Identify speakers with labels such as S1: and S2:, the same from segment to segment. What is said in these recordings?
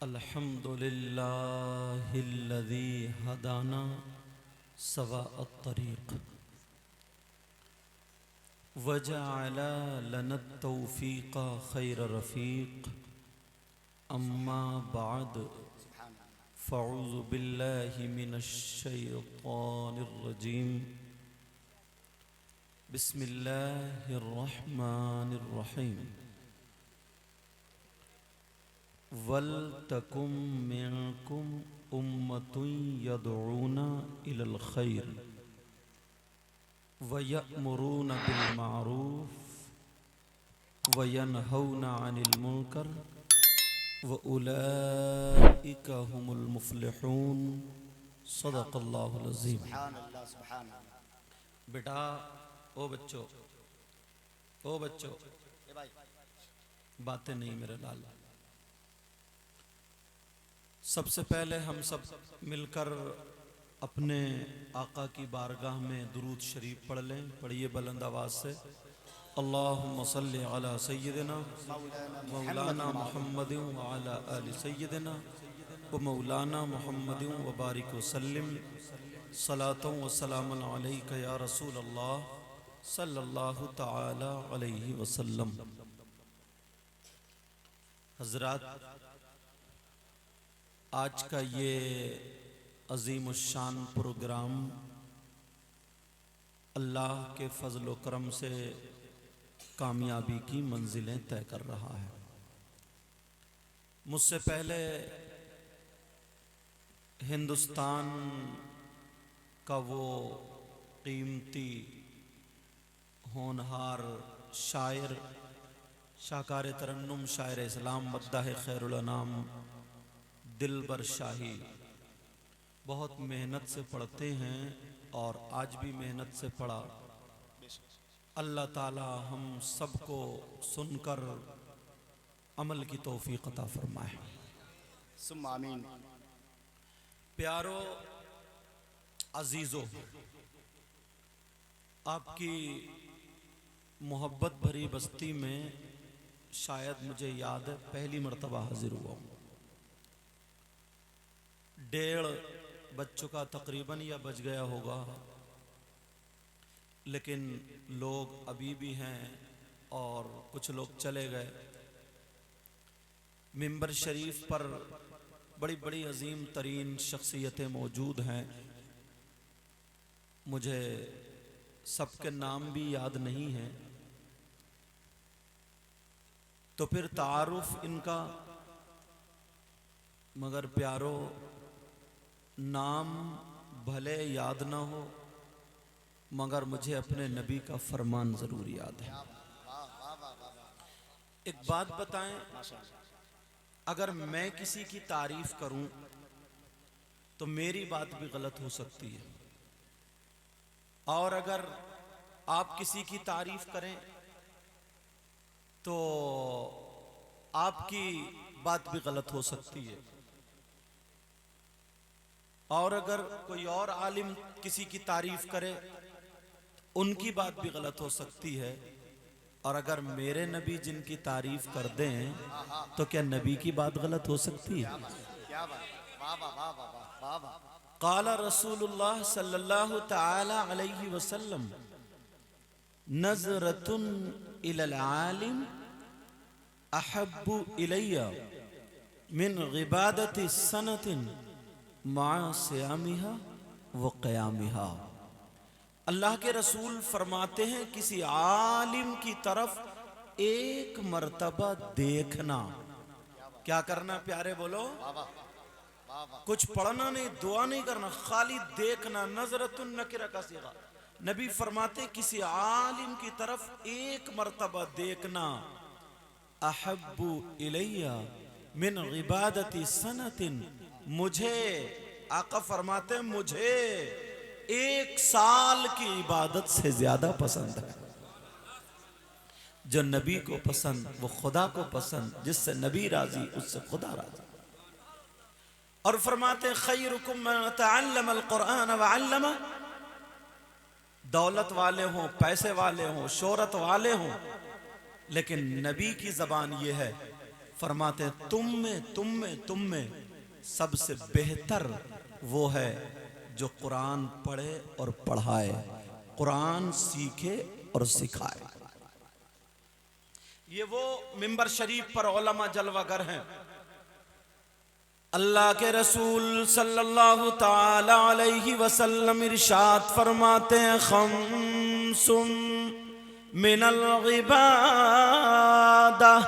S1: अल्हम्दुलिल्लाहिल्लज़ी हदाना सवाअत-तरीक़ वजअल लनत-तौफ़ीक़ खैर रफ़ीक़ अम्मा बाद फ़अऊज़ु बिल्लाहि मिनश्शैतानिर्रजीम बिस्मिल्लाहिर्रहमानिर्रहीम वलतकुम मिनकुम उम्मतुन यदऊना इलल खैर वयअमुरूना बिल मारूफ वयनहौना अनिल मुनकर वउलाइका हुमुल मुफ्लिहून। सदक़ल्लाहुल अज़ीम। बेटा, ओ बच्चों, बातें नहीं मेरे लाल। सबसे पहले हम सब मिलकर अपने आका की बारगाह में दुरूद शरीफ पढ़ लें। पढ़िए बुलंद आवाज़ से। अल्लाहुम्मा सल्लि अला सय्यिदिना मौलाना मुहम्मदिन व अला आलि सय्यिदिना व मौलाना मुहम्मदिन व बारिक वसल्लिम सलातन व सलामन अलैका या रसूल अल्लाह सल्लल्लाहु तआला अलैहि वसल्लम। हज़रात, आज का ये अज़ीमुश्शान प्रोग्राम अल्लाह के फजल व करम से कामयाबी की मंजिलें तय कर रहा है। मुझसे पहले हिंदुस्तान का वो कीमती होनहार शायर, शाकार तरन्नुम, शायर इस्लाम, मद्दाह खैरुल अनाम दिलबर शाही बहुत मेहनत से पढ़ते हैं और आज भी मेहनत से पढ़ा। अल्लाह ताला हम सबको सुनकर अमल की तौफीक अता फरमाए।
S2: सुम्मा आमीन।
S1: प्यारो अजीजों, आपकी मोहब्बत भरी बस्ती में शायद मुझे याद है पहली मर्तबा हाजिर हुआ हूँ। 1:30 बज चुका तकरीबन या बज गया होगा, लेकिन लोग अभी भी हैं और कुछ लोग चले गए। मिंबर शरीफ पर बड़ी बड़ी अजीम तरीन शख्सियतें मौजूद हैं। मुझे सबके नाम भी याद नहीं है, तो फिर तारुफ इनका। मगर प्यारो, नाम भले याद ना हो मगर मुझे अपने नबी का फरमान जरूर याद है। एक बात बताएं, अगर मैं किसी की तारीफ करूं तो मेरी बात भी गलत हो सकती है, और अगर आप किसी की तारीफ करें तो आपकी बात भी गलत हो सकती है, और अगर कोई और आलिम किसी की तारीफ करे उनकी बात भी गलत हो सकती है, और अगर मेरे नबी जिनकी तारीफ कर दें तो क्या नबी की बात गलत हो सकती है? क़ाला रसूलुल्लाह सल्लल्लाहु तआला अलैहि वसल्लम नज़रतुन इलल आलिम अहब्बु इलैया मिन गिबादति सनतिन मा सियामिहा व क़यामिहा। अल्लाह के रसूल फरमाते हैं, किसी आलिम की तरफ एक मर्तबा देखना। क्या करना प्यारे, बोलो? कुछ पढ़ना नहीं, दुआ नहीं करना, खाली देखना। नज़रतुन नकिरा का सीगा। नबी फरमाते किसी आलिम की तरफ एक मर्तबा देखना, अहब्बु इलैया मिन इबादती सनतिन, मुझे, आका फरमाते मुझे 1 साल की इबादत से ज्यादा पसंद है। जो नबी को पसंद वो खुदा को पसंद, जिससे नबी राजी उससे खुदा राजी। और फरमाते खैरुकुम मन तअल्लमल कुरान व अल्लमा। दौलत वाले हों, पैसे वाले हों, शोहरत वाले हों, लेकिन नबी की जबान ये है फरमाते हैं तुम में सबसे बेहतर वो है जो कुरान पढ़े और पढ़ाए, कुरान सीखे और सिखाए। ये वो मिंबर शरीफ पर उलमा जलवागर हैं। अल्लाह के रसूल सल्लल्लाहु ताला अलैहि वसल्लम इरशाद फरमाते हैं, खम्सुम मिनल इबादह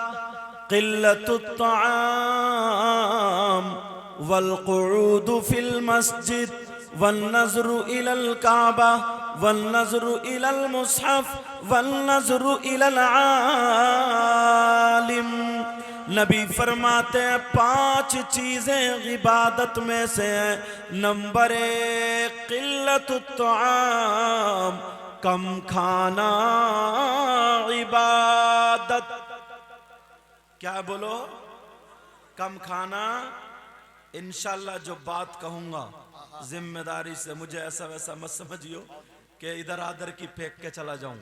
S1: क़िल्लतुत तआम वल क़ुऊदु फिल मस्जिद वन नज़्रु इलल काबा वन नज़्रु इलल मुसहफ वन नज़्रु इलल आलिम। नबी फरमाते हैं 5 चीजें इबादत में से हैं। नंबर 1 क़िल्लतुत तआम, कम खाना इबादत। क्या बोलो? कम खाना। इंशाल्लाह जो बात कहूंगा जिम्मेदारी से, मुझे ऐसा वैसा मत समझियो कि इधर आधर की फेंक के चला जाऊं।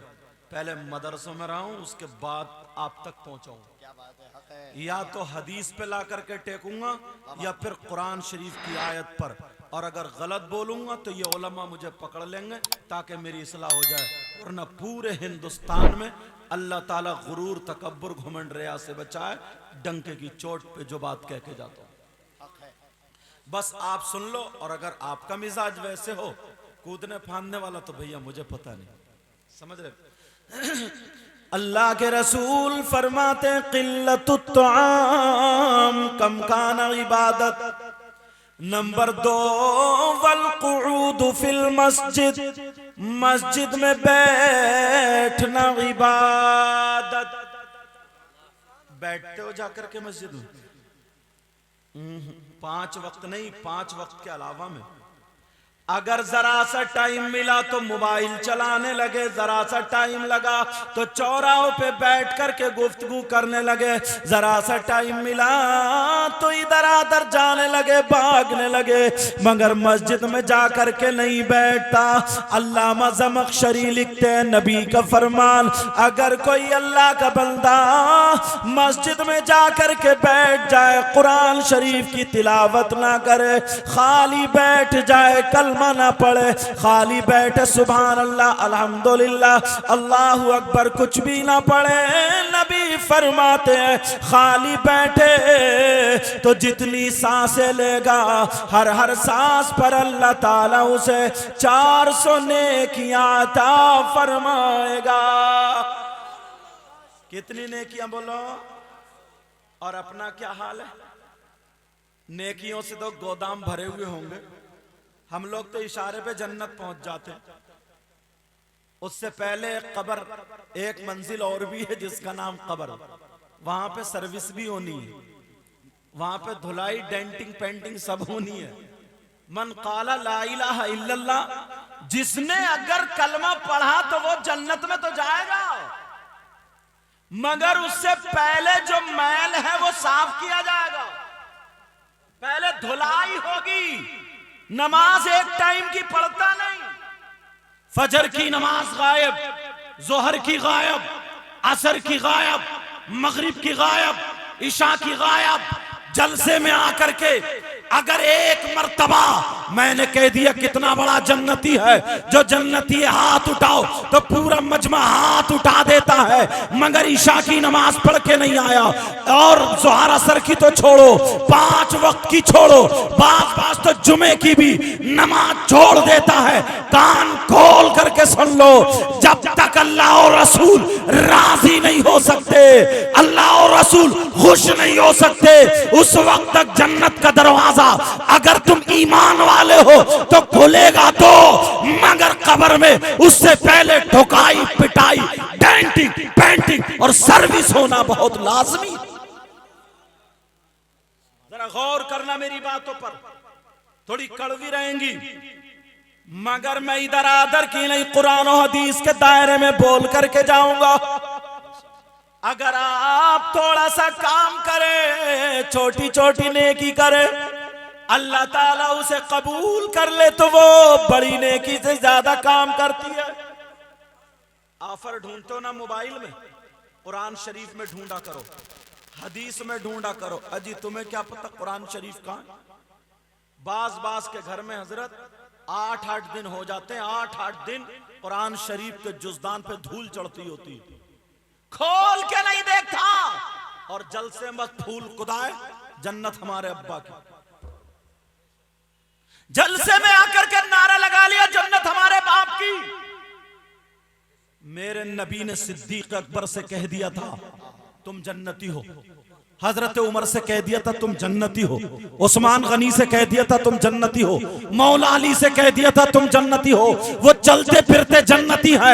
S1: पहले मदरसों में रहूं, उसके बाद आप तक पहुंचाऊं।
S2: क्या बात है, हक है।
S1: या तो हदीस पे ला करके टेकूंगा या फिर कुरान शरीफ की आयत पर, और अगर गलत बोलूंगा तो ये उलमा मुझे पकड़ लेंगे ताकि मेरी इस्लाह हो जाए। वरना पूरे हिंदुस्तान में अल्लाह ताला गुरूर, तकब्बुर, घुमंड, रिया से बचाए। डंके की चोट पे जो बात कह के जाता हूं, बस आप सुन लो। और अगर आपका मिजाज वैसे हो कूदने फांदने वाला, तो भैया मुझे पता नहीं, समझ रहे? अल्लाह के रसूल फरमाते क़िल्लतुत तआम, कम खाना इबादत। नंबर 2 वल क़ुऊदु फिल मस्जिद, मस्जिद में बैठना इबादत। बैठते हो जाकर के मस्जिद में? 5 वक्त नहीं, 5 वक्त के अलावा में अगर जरा सा टाइम मिला तो मोबाइल चलाने लगे, जरा सा टाइम लगा तो चौराहों पे बैठ करके गुफ्तगू करने लगे, जरा सा टाइम मिला तो इधर आधर जाने लगे, भागने लगे, मगर मस्जिद में जा करके नहीं बैठता। अल्लामा ज़मख़शरी लिखते हैं, नबी का फरमान, अगर कोई अल्लाह का बंदा मस्जिद में जा करके बैठ जाए, कुरान शरीफ की तिलावत ना करे, खाली बैठ जाए, कल ना पढ़े, खाली बैठे, सुभान अल्लाह, अल्हम्दुलिल्लाह, अल्लाहु अकबर, कुछ भी ना पढ़े, नबी फरमाते हैं खाली बैठे तो जितनी सांसें लेगा, हर सांस पर अल्लाह ताला उसे 400 नेकियां अता फरमाएगा। कितनी नेकियां बोलो? और अपना क्या हाल है? नेकियों से तो गोदाम भरे हुए होंगे। हम लोग तो इशारे पे जन्नत पहुंच जाते हैं। उससे पहले एक कब्र, एक मंजिल और भी है जिसका नाम कब्र। वहां पे सर्विस भी होनी है, वहां पे धुलाई, डेंटिंग, पेंटिंग सब होनी है। मन काला ला इलाहा इल्लल्लाह, जिसने अगर कलमा पढ़ा तो वो जन्नत में तो जाएगा, मगर उससे पहले जो मैल है वो साफ किया जाएगा। पहले धुलाई होगी। नमाज एक टाइम की पढ़ता नहीं, फजर की नमाज गायब, जोहर की गायब, असर की गायब, मगरिब की गायब, इशा की गायब। जलसे में आकर के अगर एक मर्तबा मैंने कह दिया कितना बड़ा जन्नती है, जो जन्नती हाथ उठाओ तो पूरा मजमा हाथ उठा देता है, मगर ईशा की नमाज पढ़ के नहीं आया और ज़ोहर असर की तो छोड़ो, 5 वक्त की छोड़ो, बाज तो जुमे की भी नमाज छोड़ देता है। कान खोल करके सुन लो, जब तक अल्लाह और रसूल राजी नहीं हो सकते, अल्लाह और रसूल खुश नहीं हो सकते, उस वक्त तक जन्नत का दरवाजा अगर तुम ईमान वाले हो तो खुलेगा तो, मगर कब्र में उससे पहले ठुकाई, पिटाई, डेंटिंग, पेंटिंग और सर्विस होना बहुत लाजमी। जरा गौर करना मेरी बातों पर, थोड़ी कड़वी रहेंगी, मगर मैं इधर आदर की नहीं, कुरान और हदीस के दायरे में बोल करके जाऊंगा। अगर आप थोड़ा सा काम करें, छोटी छोटी नेकी करें, अल्लाह ताला उसे कबूल कर ले तो वो बड़ी नेकी से ज्यादा काम करती है। ऑफर ढूंढते हो ना मोबाइल में, कुरान शरीफ में ढूंढा करो। हदीस में ढूंढा करो। अजी तुम्हें क्या पता कुरान शरीफ कहाँ है? बाज के घर में हजरत 8-8 दिन हो जाते हैं, 8-8 दिन कुरान शरीफ के जुज़दान पे धूल चढ़ती होती है, खोल के नहीं देखता। और जल से मत फूल खुदाए, जन्नत हमारे अब्बा की। जलसे में आकर के नारा लगा लिया जन्नत हमारे बाप की। मेरे नबी ने सिद्दीक अकबर से कह दिया था तुम जन्नती हो, हजरत उमर से कह दिया था तुम जन्नती हो, उस्मान गनी से कह दिया था तुम जन्नती हो, मौला अली से कह दिया था तुम जन्नती हो। वो चलते फिरते जन्नती है,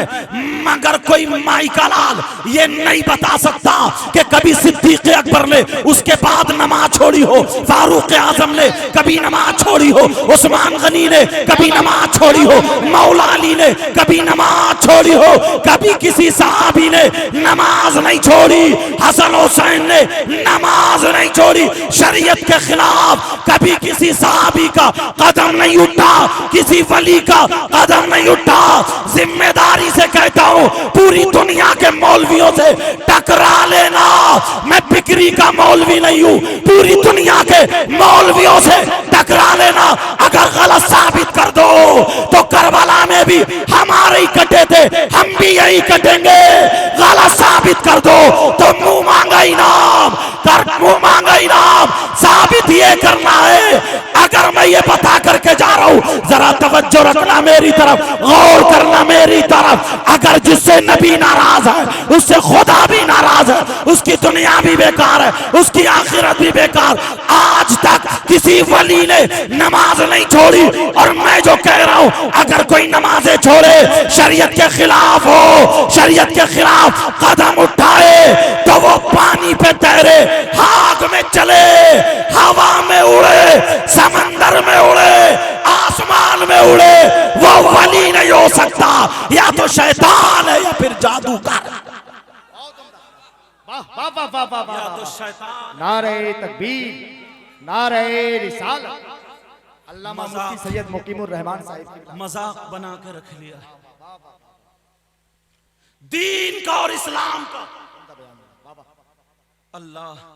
S1: मगर कोई माई का लाल ये नहीं बता सकता कि कभी सिद्दीक अकबर ने उसके बाद नमाज छोड़ी हो, फारूक आजम ने कभी नमाज छोड़ी हो, उस्मान गनी ने कभी नमाज छोड़ी हो, मौला अली ने कभी नमाज छोड़ी हो। कभी किसी साहबी ने नमाज नहीं छोड़ी, हसन हुसैन ने नमाज नहीं छोड़ी। शरीयत के खिलाफ कभी किसी साहबी का कदम नहीं उठा, किसी वली का कदम नहीं उठा। जिम्मेदारी से कहता हूं, पूरी दुनिया के मौलवियों से टकरा लेना, मैं बिक्री का मौलवी नहीं हूं, पूरी दुनिया के मौलवियों से टकरा लेना। अगर गलत साबित कर दो तो करबला में भी हमारे ही कटे थे, हम भी यही कटेंगे। गलत साबित कर दो तो मुंह मांगा इनाम, मुंह मांगा इनाम। साबित ये करना है। अगर मैं ये बता करके जा रहा हूं, जरा तवज्जो रखना मेरी तरफ, गौर करना मेरी तरफ। अगर जिससे नबी नाराज है उससे खुदा भी नाराज है, उसकी दुनिया भी बेकार है, उसकी आखिरत भी बेकार। आज तक किसी वली ने नमाज नहीं छोड़ी। और मैं जो कह रहा हूं, अगर कोई नमाजें छोड़े, शरीयत के खिलाफ हो, शरीयत के खिलाफ कदम उठाए, तो वो पानी पे तैरे, आग में चले, हवा में उड़े, समंदर में उड़े, आसमान में उड़े, वो वली नहीं हो सकता। या तो शैतान है या फिर जादूगर, या तो शैतान।
S2: नारे तकबीर, नारे रिसालत। अल्लामा मुफ्ती सैयद मुकीमुर रहमान साहिब की
S1: मजाक बना के रख लिया दीन का और इस्लाम का। अल्लाह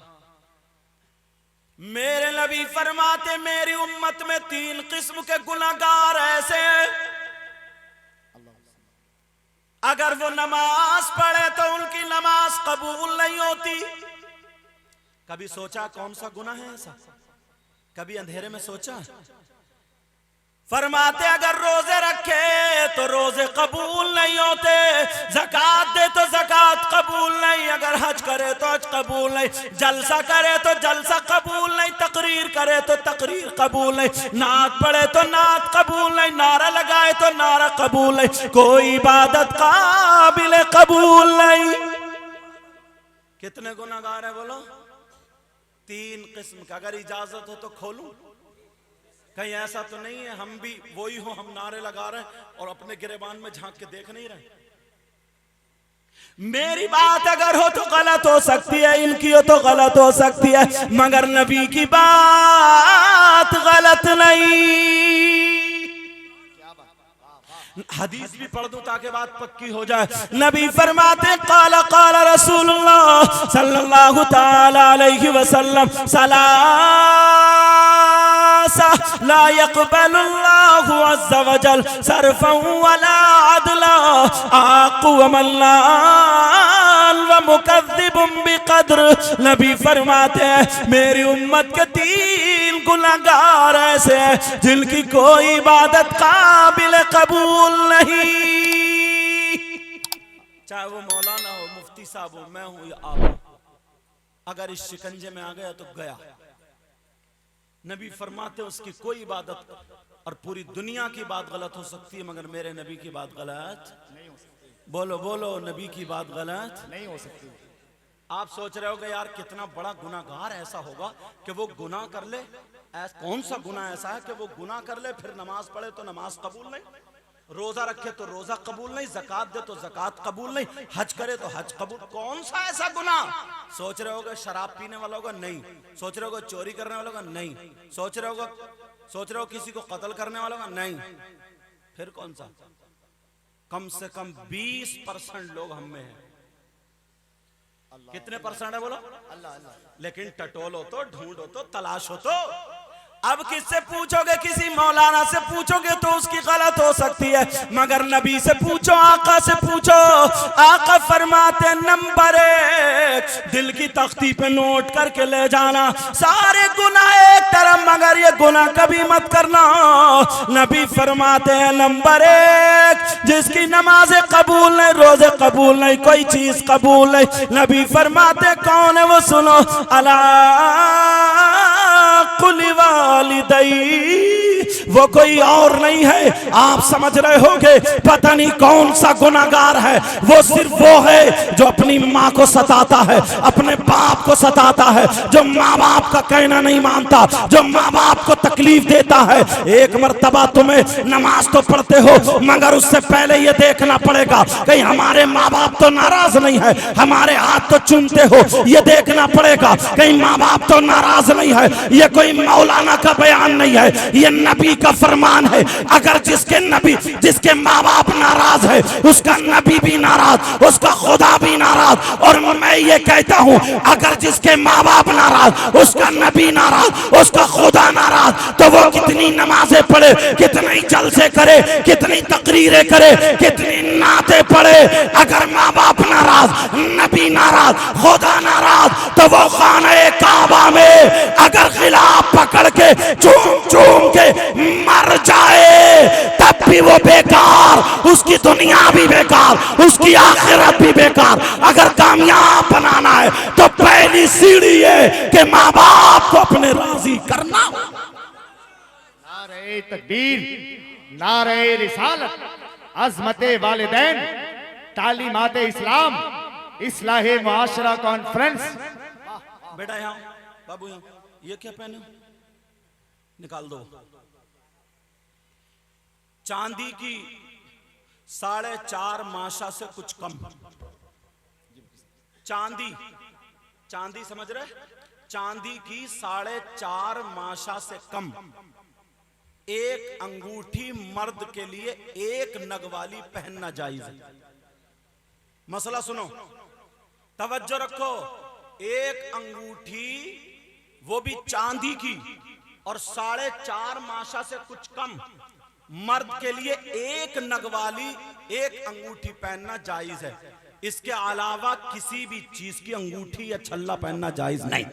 S1: मेरे नबी फरमाते मेरी उम्मत में 3 किस्म के गुनाहगार ऐसे हैं, अगर वो नमाज पढ़े तो उनकी नमाज कबूल नहीं होती। कभी सोचा कौन सा गुनाह है ऐसा? कभी अंधेरे में सोचा? फरमाते अगर रोजे रखे तो रोजे कबूल नहीं होते, ज़कात दे तो ज़कात कबूल नहीं, अगर हज करे तो हज कबूल नहीं, जलसा करे तो जलसा कबूल नहीं, तकरीर करे तो तकरीर कबूल नहीं, नात पढ़े तो नात कबूल नहीं, नारा लगाए तो नारा कबूल नहीं, कोई इबादत काबिल कबूल नहीं। कितने गुनाहगार है बोलो? 3 किस्म का। अगर इजाजत हो तो खोलूं? कहीं ऐसा तो नहीं है हम भी वही हो, हम नारे लगा रहे हैं और अपने गिरेबान में झांक के देख नहीं रहे। मेरी बात अगर हो तो गलत हो सकती है, इनकी हो तो गलत हो सकती है, मगर नबी की बात गलत नहीं। हदीस भी पढ़ दूं ताकि बात पक्की हो जाए। नबी फरमाते काला काला रसूलुल्लाह सल्लल्लाहु ताला अलैहि वसल्लम, ला यक़बलुल्लाहु अज़्ज़ा वजल सरफ़न वला अदला, आक़ु व मल्लान व मुकज़्ज़िबुन बिक़द्र। नबी फरमाते हैं मेरी उम्मत के 3 गुनाहगार ऐसे हैं जिनकी कोई इबादत काबिल कबूल नहीं, चाहे वो मौलाना हो, मुफ्ती साहब हो, मैं हूं या आप। अगर इस शिकंजे में आ गया तो गया। नबी फरमाते उसकी कोई इबादत, और पूरी दुनिया की बात गलत हो सकती है मगर मेरे नबी की बात गलत नहीं हो सकती। बोलो बोलो, नबी की बात गलत नहीं हो सकती। आप सोच रहे होगे यार कितना बड़ा गुनाहगार ऐसा होगा कि वो गुनाह कर ले। कौन सा गुनाह ऐसा है कि वो गुनाह कर ले फिर नमाज पढ़े तो नमाज कबूल नहीं, रोजा रखे तो रोजा कबूल नहीं, ज़कात दे तो ज़कात कबूल नहीं, हज करे तो हज कबूल। कौन सा ऐसा गुनाह? सोच रहे होगे शराब पीने वाला होगा? नहीं। सोच रहे होगे चोरी करने वाला होगा? नहीं। सोच रहे हो किसी को कत्ल करने वाला होगा? नहीं। फिर कौन सा? कम से कम 20% लोग हम में हैं। कितने परसेंट है बोलो?
S2: अल्लाह अल्लाह।
S1: लेकिन टटोलो तो, ढूंढो तो, तलाशो तो। अब किससे पूछोगे? किसी मौलाना से पूछोगे तो उसकी गलत हो सकती है, मगर नबी से पूछो, आका से पूछो। आका फरमाते नंबर 1, दिल की तख्ती पे नोट करके ले जाना सारे गुनाह एक तरफ, मगर ये गुनाह कभी मत करना। नबी फरमाते हैं नंबर 1, जिसकी नमाजें कबूल नहीं, रोजे कबूल नहीं, कोई चीज कबूल नहीं, नबी फरमाते कौन है वो सुनो, अला कुली वालिदैई, वो कोई और नहीं है, आप समझ रहे होगे पता नहीं कौन सा गुनाहगार है, वो सिर्फ वो है जो अपनी माँ को सताता है, अपने बाप को सताता है, जो माँ बाप का कहना नहीं मानता, जो माँ बाप को तकलीफ देता है। एक मर्तबा तुम्हें नमाज तो पढ़ते हो, मगर उससे पहले ये देखना पड़ेगा कहीं हमारे माँ बाप तो नाराज नहीं है, हमारे हाथ तो चूमते हो, ये देखना पड़ेगा कहीं माँ बाप तो नाराज नहीं है। ये कोई मौलाना का बयान नहीं है, ये नबी का फरमान है। अगर जिसके माँ बाप नाराज है, उसका नबी भी नाराज, उसका खुदा भी नाराज। और मैं ये कहता हूँ अगर जिसके माँ बाप नाराज, उसका नबी नाराज, उसका खुदा नाराज, तो वो कितनी नमाजें पढ़े, कितनी जलसे करे, कितनी तकरीरें करे, कितनी नाते पढ़े, अगर माँ बाप नाराज, नबी नाराज, खुदा नाराज, तो वो खाने काबा में अगर खिलाफ पकड़ के चूम चूम के मर जाए तब भी वो बेकार, उसकी दुनिया भी बेकार, उसकी आखिरत भी बेकार। अगर कामयाब बनाना है तो पहली सीढ़ी है कि माँ बाप को अपने राजी करना।
S2: नारे तकबीर, नारे रिसालत, अज़मते वालिदैन, तालीमाते इस्लाम, इस्लाहे मुआशरा कॉन्फ्रेंस।
S1: बेटा यहाँ बाबू, यहाँ ये क्या पहने हो? निकाल दो। चांदी की 4.5 माशा से कुछ कम, चांदी समझ रहे? चांदी की 4.5 माशा से कम एक अंगूठी मर्द के लिए एक नग वाली पहनना जायज है। मसला सुनो, तवज्जो रखो। एक अंगूठी वो भी चांदी की और 4.5 माशा से कुछ कम मर्द के लिए एक नग वाली एक अंगूठी पहनना जायज है। इसके अलावा किसी भी चीज की अंगूठी या छल्ला पहनना जायज नहीं।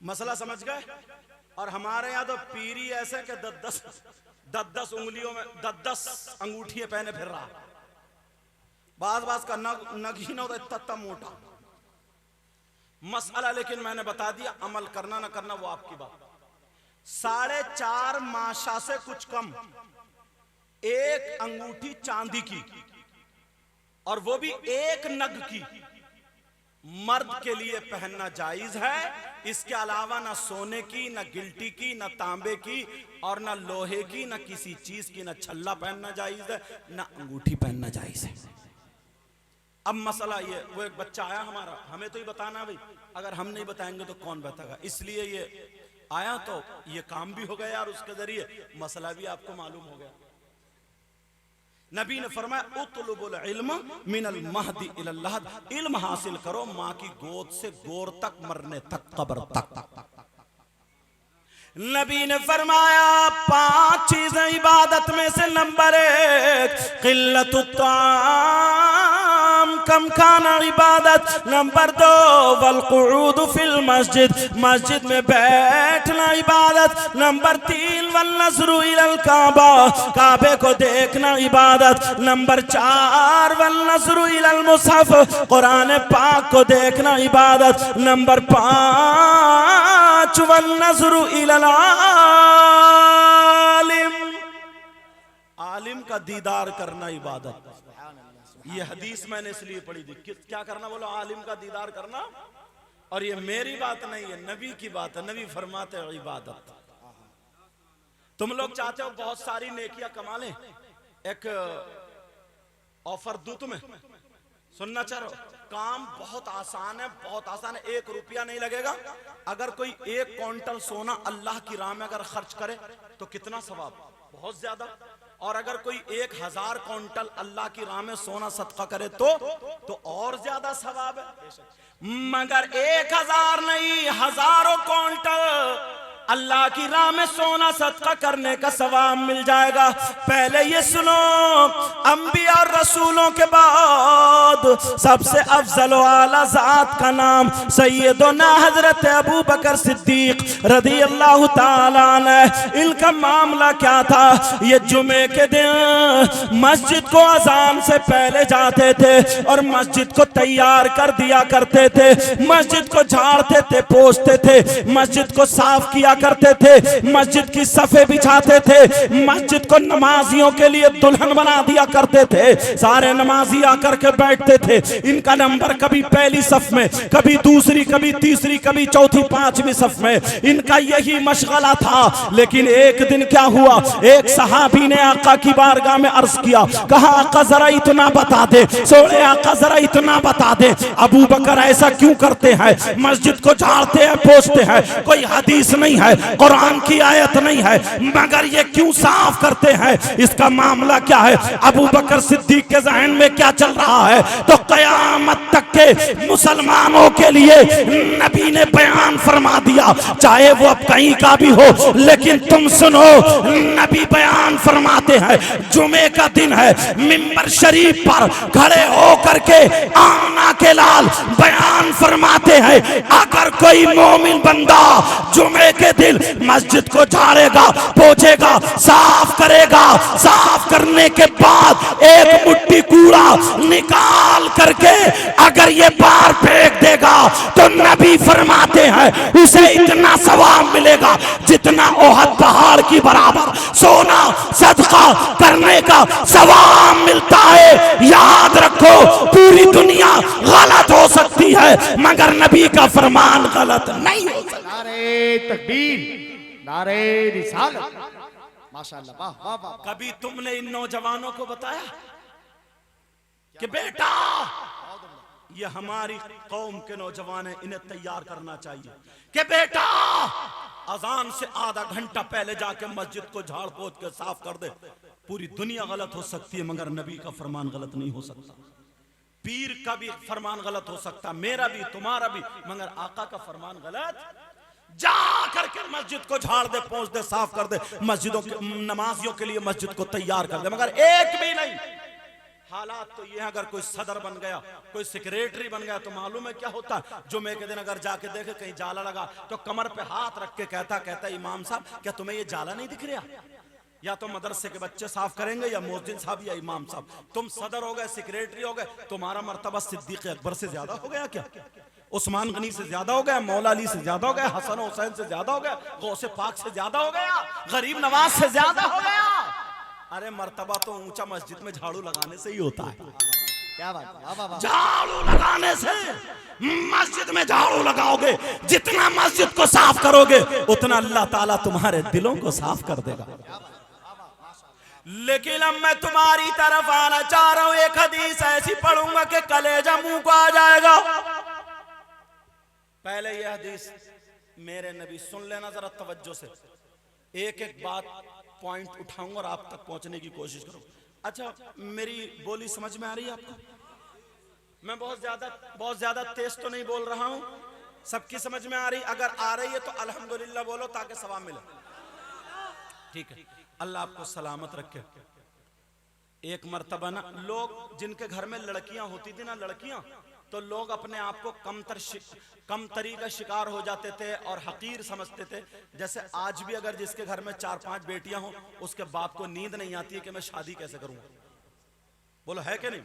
S1: मसला समझ गए? और हमारे यहाँ तो पीरी ऐसे कि 10 उंगलियों में 10 अंगूठियां पहने फिर रहा। बाज का नग ही ना होता इतना मोटा मसला, लेकिन मैंने बता दिया, अमल करना ना करना वो आपकी बात। 4.5 माशा से कुछ कम एक अंगूठी चांदी की और वो भी एक नग की मर्द के लिए पहनना जायज है। इसके अलावा ना सोने की, ना गिल्टी की, ना तांबे की और ना लोहे की, ना किसी चीज की, ना छल्ला पहनना जायज है, ना अंगूठी पहनना जायज है। अब मसला ये, वो एक बच्चा आया हमारा, हमें तो ही बताना भाई, अगर हम नहीं बताएंगे तो कौन बताएगा, इसलिए ये आया तो ये काम भी हो गया और उसके जरिए मसला भी आपको मालूम हो गया। नबी ने फरमाया उतलुबुल इल्म मिनल महदी इलल लहद, इल्म हासिल करो माँ की गोद से गोर तक, मरने तक, कब्र तक। नबी ने फरमाया 5 चीजें इबादत में से नंबर 1 किल्लतुत ताम, कम खाना इबादत। नंबर 2 वल कुऊद फिल मस्जिद, मस्जिद में बैठना इबादत। नंबर 3 वल नज़रु इलल काबा, काबे को देखना इबादत। नंबर 4 वल नज़रु इलल मुसहफ, कुरान पाक को देखना इबादत। नंबर 5 वल नज़रु इलल आलिम, आलिम का दीदार करना इबादत। ये हदीस मैंने इसलिए पढ़ी थी, क्या करना बोलो? आलिम का दीदार करना। और ये मेरी बात नहीं है, नबी की बात है। नबी फरमाते हैं इबादत। तुम लोग चाहते हो बहुत सारी नेकियां कमा लें, एक ऑफर दूं तुम्हें, सुनना चाह रहे हो? काम बहुत आसान है, बहुत आसान है, 1 रुपया नहीं लगेगा। अगर कोई 1 क्विंटल सोना अल्लाह की राह में अगर खर्च करे तो कितना सवाब, बहुत ज्यादा। और अगर कोई 1000 क्विंटल अल्लाह की राह में सोना सदका करे तो और ज्यादा सवाब है। मगर 1000 नहीं, हजारों क्विंटल अल्लाह की राह में सोना सदका करने का सवाब मिल जाएगा। पहले ये सुनो, अंबिया और रसूलों के बाद सबसे अफजल आला जात का नाम सैयदना हजरत अबू बकर सिद्दीक रदी अल्लाह ताला अन्हु। इनका मामला क्या था, ये जुमे के दिन मस्जिद को अजान से पहले जाते थे और मस्जिद को तैयार कर दिया करते थे, मस्जिद को झाड़ते थे, पोंछते थे, मस्जिद को साफ किया करते थे, मस्जिद की सफे बिछाते थे, मस्जिद को नमाजियों के लिए दुल्हन बना दिया करते थे। सारे नमाजी आकर के बैठते थे, इनका नंबर कभी पहली सफ में, कभी दूसरी, कभी तीसरी, कभी चौथी, पांचवी सफ में, इनका यही मशगला था। लेकिन एक दिन क्या हुआ, एक सहाबी ने आका की बारगाह में अर्ज किया, कहा आका जरा इतना बता दे, सोने आका जरा इतना बता दे, अबू बकर ऐसा क्यों करते हैं, मस्जिद को झाड़ते हैं, पोंछते हैं, कोई हदीस नहीं है, कुरान की आयत नहीं है, मगर ये क्यों साफ करते हैं, इसका मामला क्या है। अबू बकर सिद्दीक के जहन में क्या चल रहा है, तो कयामत तक के मुसलमानों के लिए नबी ने बयान फरमा दिया, चाहे वो अब कहीं का भी हो, लेकिन तुम सुनो, नबी बयान फरमाते हैं, जुमे का दिन है, मिंबर शरीफ पर खड़े होकर के आना के लाल बयान फरमाते हैं, अगर कोई मोमिन बंदा जुमे के दिन मस्जिद को झाड़ेगा, पोंछेगा, साफ करेगा, साफ करने के बाद एक मुट्ठी कूड़ा निकाल करके अगर ये बाहर फेंक देगा तो नबी फरमाते हैं उसे इतना सवाब मिलेगा जितना ओहद पहाड़ की बराबर सोना सदका करने का सवाब मिलता है। याद रखो, पूरी दुनिया गलत हो सकती है मगर नबी का फरमान गलत नहीं हो सकता।
S2: नारे तकबीर, नारे रिसालत, माशाअल्लाह, वाह वाह वाह।
S1: कभी तुमने इन नौजवानों को बताया कि बेटा ये हमारी कौम के नौजवान हैं, इन्हें तैयार करना चाहिए कि बेटा अजान से आधा घंटा पहले जाके मस्जिद को झाड़ पोंछ के साफ कर दे। पूरी दुनिया गलत हो सकती है मगर नबी का फरमान गलत नहीं हो सकता। पीर का भी फरमान गलत हो सकता, मेरा भी, तुम्हारा भी, मगर आका का फरमान गलत। जा करके मस्जिद को झाड़ दे, पोंछ दे, साफ कर दे, मस्जिदों के नमाजियों के लिए मस्जिद को तैयार कर दे, मगर एक भी नहीं। हालात तो ये, अगर कोई सदर बन गया, कोई सेक्रेटरी बन गया तो मालूम है क्या होता है। जुमे के दिन अगर जाके देखे कहीं जाला लगा तो कमर पे हाथ रख के कहता इमाम साहब क्या तुम्हें ये जाला नहीं दिख रहा, या तो मदरसे के बच्चे साफ करेंगे या मोहद्दिन साहब या इमाम साहब। तुम सदर हो गए, सेक्रेटरी हो गए, तुम्हारा मर्तबा सिद्दीक अकबर से ज्यादा हो गया क्या, उस्मान गनी से ज्यादा हो गया, मौला अली से ज्यादा हो गया, हसन हुसैन से ज्यादा हो गया, गौसे पाक से ज्यादा हो गया, गरीब नवाज से ज्यादा हो गया। अरे मर्तबा तो ऊंचा मस्जिद में झाड़ू लगाने से ही होता है।
S2: क्या बात, वाह वाह वाह।
S1: झाड़ू लगाने से, मस्जिद में झाड़ू लगाओगे, जितना मस्जिद को साफ करोगे उतना अल्लाह ताला तुम्हारे दिलों को साफ कर देगा। लेकिन अब मैं तुम्हारी तरफ आना चाह रहा हूं, एक हदीस ऐसी पढ़ूंगा कि कलेजा मुंह को आ जाएगा। पहले ये हदीस मेरे नबी सुन लेना जरा तवज्जो से, एक एक बात पॉइंट उठाऊंगा और आप तक पहुंचने की कोशिश करूं। अच्छा, मेरी बोली समझ में आ रही है आपको? मैं बहुत ज्यादा तेज तो नहीं बोल रहा हूं, सबकी समझ में आ रही? अगर आ रही है तो अल्हम्दुलिल्लाह बोलो ताकि सवाब मिले। ठीक है, अल्लाह आपको सलामत रखे। एक मर्तबा ना लोग जिनके घर में लड़कियां होती थी ना, लड़कियां, तो लोग अपने आप को कमतरी का शिकार हो जाते थे और हकीर समझते थे। जैसे आज भी अगर जिसके घर में 4-5 बेटियां हो, उसके बाप को नींद नहीं आती है कि मैं शादी कैसे करूंगा। बोलो है कि नहीं?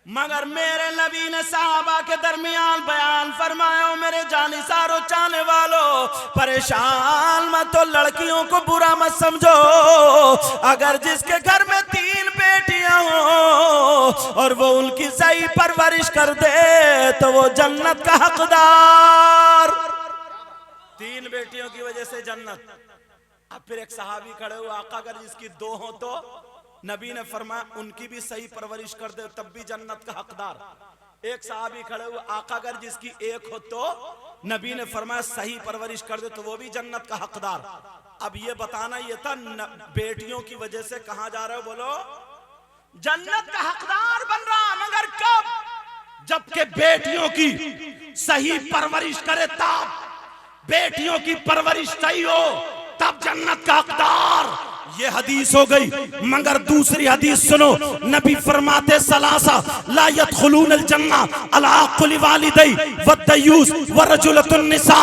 S1: मगर मेरे नबी ने साहबा के दरमियान बयान फरमाया, मेरे जानिसारो चाहने वालों, परेशान मत हो, लड़कियों को बुरा मत समझो। अगर जिसके घर में 3 बेटियां हो और वो उनकी सही परवरिश कर दे तो वो जन्नत का हकदार। 3 बेटियों की वजह से जन्नत। अब फिर एक सहाबी खड़े हुए, आका अगर जिसकी 2 हो तो नबी ने फरमाया उनकी भी सही परवरिश कर दे तब भी जन्नत का हकदार। एक साहबी खड़े हुए, आका अगर जिसकी एक हो तो नबी ने फरमाया सही परवरिश कर दे तो वो भी जन्नत का हकदार। अब ये बताना ये था बेटियों की वजह से कहां जा रहे हो, बोलो जन्नत का हकदार बन रहा, मगर कब? जबकि बेटियों की सही परवरिश करे तब, बेटियों की परवरिश सही हो तब जन्नत का हकदार। ये हदीस हो गई। मगर दूसरी हदीस सुनो, नबी फरमाते सलासा ला यदखुलूनल जन्ना अला कुल्ली वालिदै व दयूस व रजुलतुन निसा।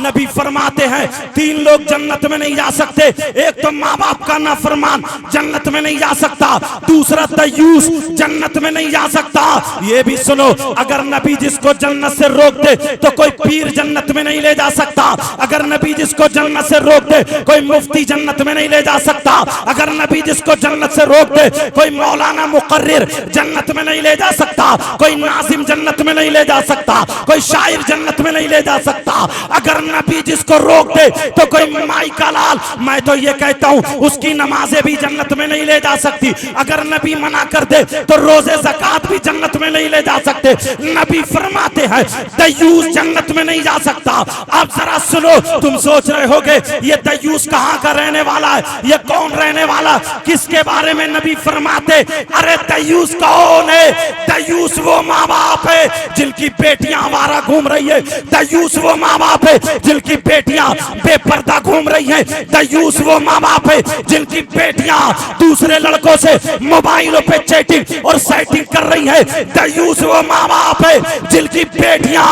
S1: नबी फरमाते हैं 3 लोग जन्नत में नहीं जा सकते। एक तो माँ बाप का नाफरमान जन्नत में नहीं जा सकता, दूसरा दयूस जन्नत में नहीं जा सकता। ये भी सुनो, अगर नबी जिसको जन्नत से रोक दे तो कोई पीर जन्नत में नहीं ले जा सकता। अगर नबी जिसको जन्नत से रोक दे कोई मुफ्ती जन्नत में नहीं ले जा सकता। अगर नबी जिसको जन्नत से रोक दे कोई मौलाना मुकर्रिर जन्नत में नहीं ले जा सकता, कोई नाजिम जन्नत में नहीं ले जा सकता, कोई शायर जन्नत में नहीं ले जा सकता। अगर नबी जिसको रोक दे तो कोई माई का लाल, मैं तो ये कहता हूं उसकी नमाजें भी जन्नत में नहीं ले जा सकती। अगर नबी मना कर दे तो रोजे ज़कात भी जन्नत में नहीं ले जा सकते। नबी फरमाते हैं दयूस जन्नत में नहीं जा सकता। अब जरा सुनो, तुम सोच रहे होगे ये दयूस कहां का रहने वाला है, ये कौन रहने वाला, किसके बारे में नबी फरमाते? अरे दयूस कौन है? दयूस वो माँ बाप है जिनकी बेटियां आवारा घूम रही है। दयूस वो माँ बाप है जिनकी बेटियां बेपर्दा घूम रही हैं। दयूस वो माँ बाप है जिनकी बेटियां दूसरे लड़कों से मोबाइलों पे चैटिंग और सेटिंग कर रही है। दयूस वो माँ बाप है जिनकी बेटियां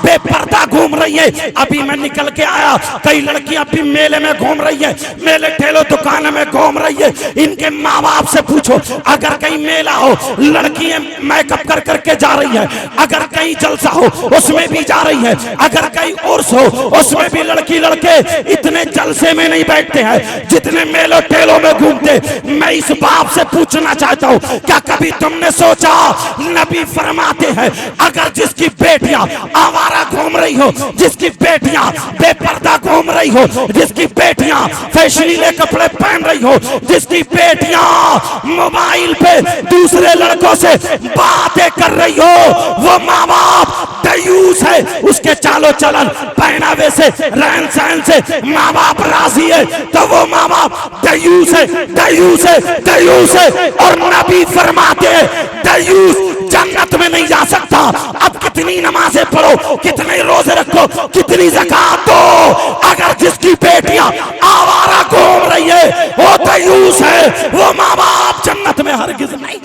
S1: बेपर्दा घूम रही है। अभी मैं निकल के आया, कई लड़कियां अभी मेले में घूम रही है, मेले ठेलो दुकान में घूम रही है। इनके माँ बाप से पूछो, अगर कहीं मेला हो लड़कियां मेकअप कर करके जा रही है, अगर कहीं जलसा हो उसमें भी जा रही है, अगर कहीं उर्स हो उसमें भी लड़की लड़के इतने जलसे में नहीं बैठते हैं जितने मेलों ठेलों में घूमते। मैं इस बाप से पूछना चाहता हूँ, क्या कभी तुमने सोचा? नबी फरमाते हैं अगर जिसकी बेटियां आवारा घूम रही हो, जिसकी बेटियां बेपर्दा घूम रही हो, जिसकी बेटियां फैशनीले कपड़े पहन रही हो, जिसकी बेटियां मोबाइल पे दूसरे लड़कों से बातें कर रही हो, वो माँ बाप दयूस है। उसके चालो चलन पहनावे से रहन सहन से माँ बाप राजी है तो वो माँ बाप दयूस है, दयूस है, दयूस है। और नबी फरमाते हैं दयूस जन्नत में नहीं जा सकता। अब कितनी नमाजें पढ़ो, कितने रोजे रखो, कितनी ज़कात दो, अगर जिसकी बेटियां आवारा घूम रही है वो दयूस है, वो माँ बाप जन्नत में हरगिज नहीं।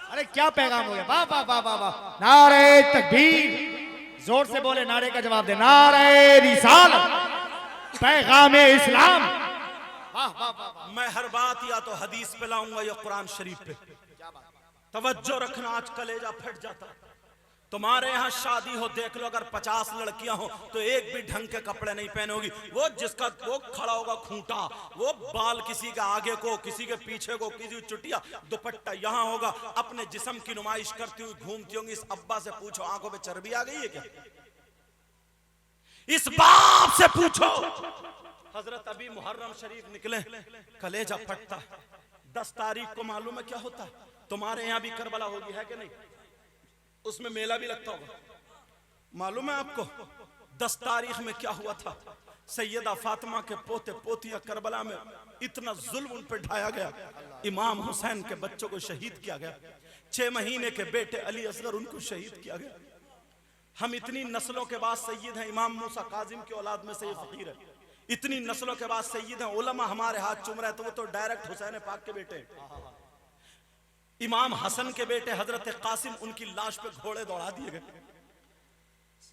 S2: अरे क्या पैगाम हो गया, वाह वाह वाह वाह वाह। नारे तकबीर, जोर से बोले, नारे का जवाब दे, नारे रिसालत, पैगाम इस्लाम। वाह वाह वाह।
S1: मैं हर बात या तो हदीस पे लाऊंगा या कुरान शरीफ पे। तवज्जो रखना, आज कलेजा फट जाता। तुम्हारे यहाँ शादी हो देख लो, अगर 50 लड़कियां हो तो एक भी ढंग के कपड़े नहीं पहने होगी। वो जिसका वो खड़ा होगा खूंटा, वो बाल किसी के आगे को, किसी के पीछे को, किसी चुटिया दुपट्टा यहाँ होगा, अपने जिस्म की नुमाइश करती हुई घूमती होंगी। इस अब्बा से पूछो आंखों पे चर्बी आ गई है क्या? इस बाप से पूछो। हजरत अभी मुहर्रम शरीफ निकले, कलेजा फटता। 10 तारीख को मालूम है क्या होता है? तुम्हारे यहाँ भी करबला होगी, है कि नहीं? उसमें मेला भी लगता होगा, मालूम है आपको? 10 तारीख में क्या हुआ था? सैयदा फातिमा के पोते पोतियां करबला में इतना जुल्म उन पर ढाया गया। इमाम हुसैन के बच्चों को शहीद किया गया। 6 महीने के बेटे अली असगर, उनको शहीद किया गया। हम इतनी नस्लों के बाद सैयद हैं। इमाम मूसा काजिम की औलाद में से ये फकीर है। इतनी नस्लों के बाद सैयद हैं। उलमा हमारे हाथ चूम रहे, तो वो तो डायरेक्ट हुसैन पाक के बेटे हैं। इमाम हसन के बेटे हजरत कासिम, उनकी लाश पे घोड़े दौड़ा दिए गए।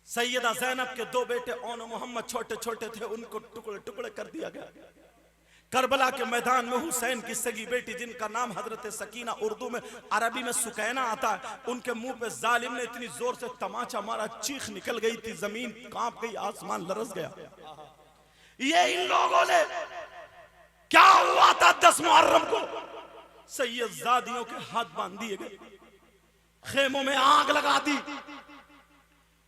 S1: सैयदा ज़ैनब के 2 बेटे ओन मोहम्मद छोटे छोटे थे, उनको टुकड़े टुकड़े कर दिया गया। करबला के मैदान में हुसैन की सगी बेटी, जिनका नाम हजरत सकीना, उर्दू में अरबी में सुकैना आता है, उनके मुंह पे जालिम ने इतनी जोर से तमाचा मारा, चीख निकल गई थी, जमीन कांप गई, आसमान लरस गया। ये इन लोगों ने क्या हुआ था 10 मुहर्रम को? सैयदजादियों के हाथ बांध दिए गए, खेमों में आग लगा दी,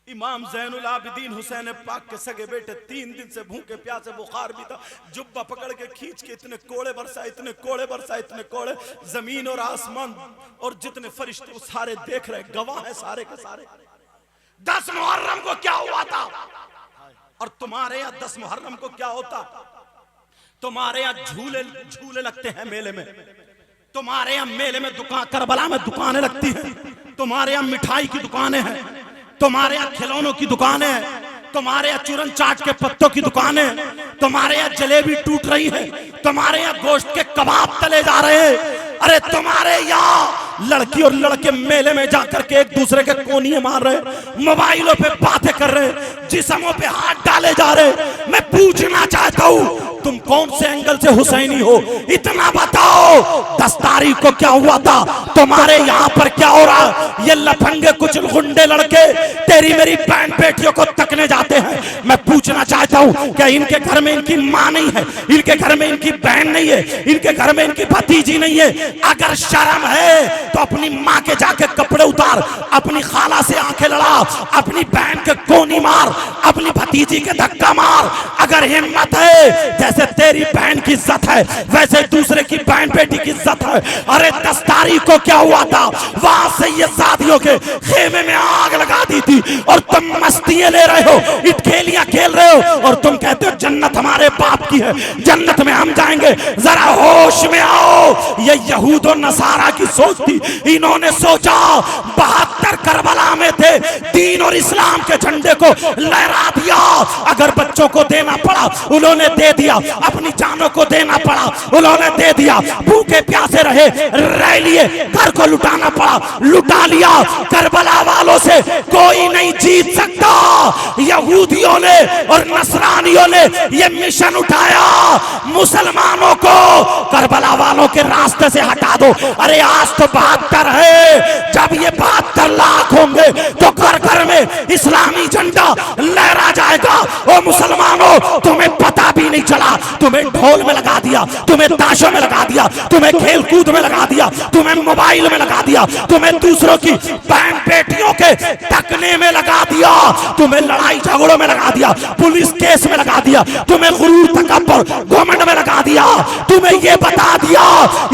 S1: इमाम ज़ैनुल आबिदीन हुसैन पाक के सगे बेटे 3 दिन से भूखे प्यासे बुखार भी था, जुब्बा पकड़ के खींच के इतने कोड़े बरसा, इतने कोड़े बरसा, इतने कोड़े, जमीन और आसमान और जितने फरिश्ते वो सारे देख रहे, गवाह है सारे के सारे। 10 मुहर्रम को क्या हुआ था और तुम्हारे यहाँ 10 मुहर्रम को क्या होता? तुम्हारे यहाँ झूले झूले लगते हैं मेले में, तुम्हारे यहाँ मेले में दुकान, करबला में दुकानें लगती हैं, तुम्हारे यहाँ मिठाई की दुकानें हैं, तुम्हारे यहाँ खिलौनों की दुकानें हैं, तुम्हारे यहाँ चूरन चाट के पत्तों की दुकानें, तुम्हारे यहाँ जलेबी टूट रही है, तुम्हारे यहाँ गोश्त के कबाब तले जा रहे हैं। अरे तुम्हारे यहाँ लड़की और लड़के मेले में जाकर के एक दूसरे के कोनिये मार रहे, मोबाइलों पे बातें कर रहे, जिस्मों पे हाथ डाले जा रहे। मैं पूछना चाहता हूँ तुम कौन से एंगल से हुसैनी हो, इतना बताओ। 10 तारीख को क्या हुआ था, तुम्हारे यहाँ पर क्या हो रहा? ये लफंगे कुछ गुंडे लड़के तेरी मेरी बहन बेटियों को तकने जाते हैं। मैं पूछना चाहता हूँ क्या इनके घर में इनकी माँ नहीं है, इनके घर में इनकी बहन नहीं है, इनके घर में इनकी भतीजी नहीं है? अगर शर्म है तो अपनी माँ के जाके कपड़े उतार, अपनी खाला से आंखें लड़ा, अपनी बहन के कोनी मार, अपनी भतीजी के धक्का मार। अगर हिम्मत है, जैसे तेरी बहन की इज्जत है वैसे दूसरे की बहन बेटी की इज्जत है। अरे 10 तारीख को क्या हुआ था, वहां से ये शादियों के खेमे में आग लगा दी थी और तुम मस्तियां ले रहे हो, इटखेलियां खेल रहे हो और तुम कहते हो जन्नत हमारे बाप की है, जन्नत में हम जाएंगे। जरा होश में आओ। ये यहूद और नसारा की सोच थी। इन्होंने सोचा 72 करबला में थे, दीन और इस्लाम के झंडे को लहरा दिया। अगर बच्चों को देना पड़ा उन्होंने दे दिया, अपनी जानों को देना पड़ा उन्होंने दे दिया, भूखे प्यासे रहे रह लिए, घर को लुटाना पड़ा लुटा लिया। करबला वालों से कोई नहीं जीत सकता। यहूदियों ने और नसरानियों ने ये मिशन उठाया, मुसलमानों को करबला वालों के रास्ते से हटा दो। अरे आज तो 72 है, जब ये 72 लाख होंगे तो घर घर में इस्लामी झंडा लहरा जाएगा। ओ मुसलमानों, तुम्हें पता भी नहीं चला, तुम्हें ढोल में लगा दिया, तुम्हें ताशों में लगा दिया, तुम्हें खेल कूद में लगा दिया, तुम्हें मोबाइल में लगा दिया, तुम्हें दूसरों की बहन बेटियों के तकने में लगा दिया, तुम्हें लड़ाई झगड़ों में लगा दिया, पुलिस केस में लगा दिया, तुम्हें गुरूर तकब्बुर घमंड में लगा दिया, तुम्हें ये बता दिया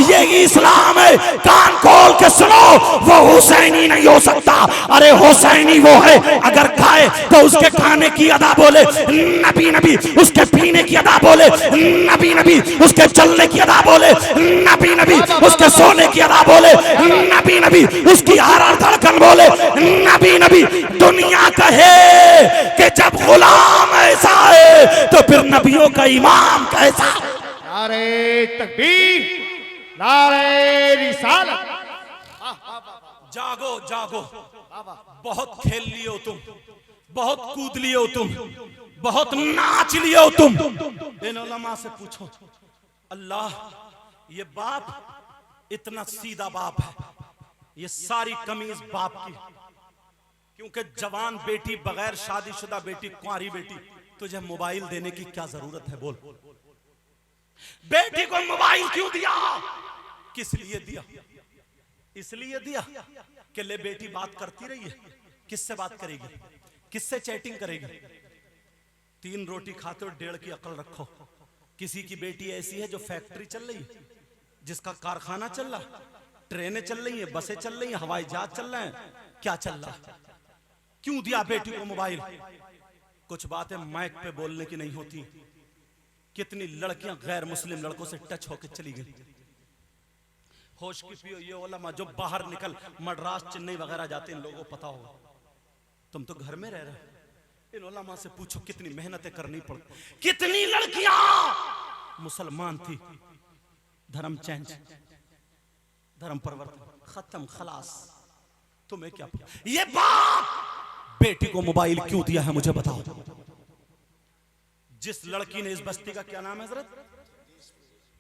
S1: ये इस्लाम है। कान खोल के सुनो, वो हुसैनी नहीं हो सकता। अरे हुसैनी वो है अगर खाए तो उसके खाने की अदा बोले नबी नबी, उसके पीने की अदा बोले नबी नबी, उसके चलने की अदा बोले नबी नबी, उसके सोने की अदा बोले नबी नबी, उसकी हर हर धड़कन बोले नबी नबी। दुनिया कहे कि जब गुलाम ऐसा है तो फिर नबियों का इमाम कैसा?
S2: नारे तकबीर, नारे रिसालत।
S1: जागो जागो, बहुत खेल लिए हो तुम, बहुत कूद लिए हो तुम, बहुत नाच लिए हो तुम। इन उलमा से पूछो, अल्लाह ये बाप इतना सीधा बाप है, ये सारी कमीज बाप की, क्योंकि जवान बेटी, बगैर शादीशुदा बेटी, कुंवारी बेटी, तुझे मोबाइल देने की क्या जरूरत है? बोल, बेटी को मोबाइल क्यों दिया? किस लिए दिया? इसलिए दिया कि ले बेटी बात करती रही है। किससे बात करेगी, किससे चैटिंग करेगी? 3 रोटी खाते हो, 1.5 की अकल रखो। किसी की बेटी ऐसी है जो फैक्ट्री चल रही है, जिसका कारखाना चल रहा, ट्रेनें चल रही हैं, बसें चल रही हैं, हवाई जहाज चल रहे हैं, क्या चल रहा है? क्यों दिया बेटी को मोबाइल? कुछ बातें माइक पे बोलने की नहीं होती। कितनी लड़कियां गैर मुस्लिम लड़कों से टच होकर चली गई। होश की पियो ये उलमा जो बाहर निकल मद्रास चेन्नई वगैरह जाते हैं, इन लोगों को पता होगा। तुम तो घर में रह रहे हो। इन उलमा से पूछो कितनी मेहनतें करनी पड़ती, कितनी लड़कियां मुसलमान थी, धर्म चेंज, धर्म परिवर्तन खत्म, खलास। तुम्हें क्या पता? ये बाप बेटी को मोबाइल क्यों दिया है मुझे बताओ। जिस लड़की ने, इस बस्ती का क्या नाम है हजरत?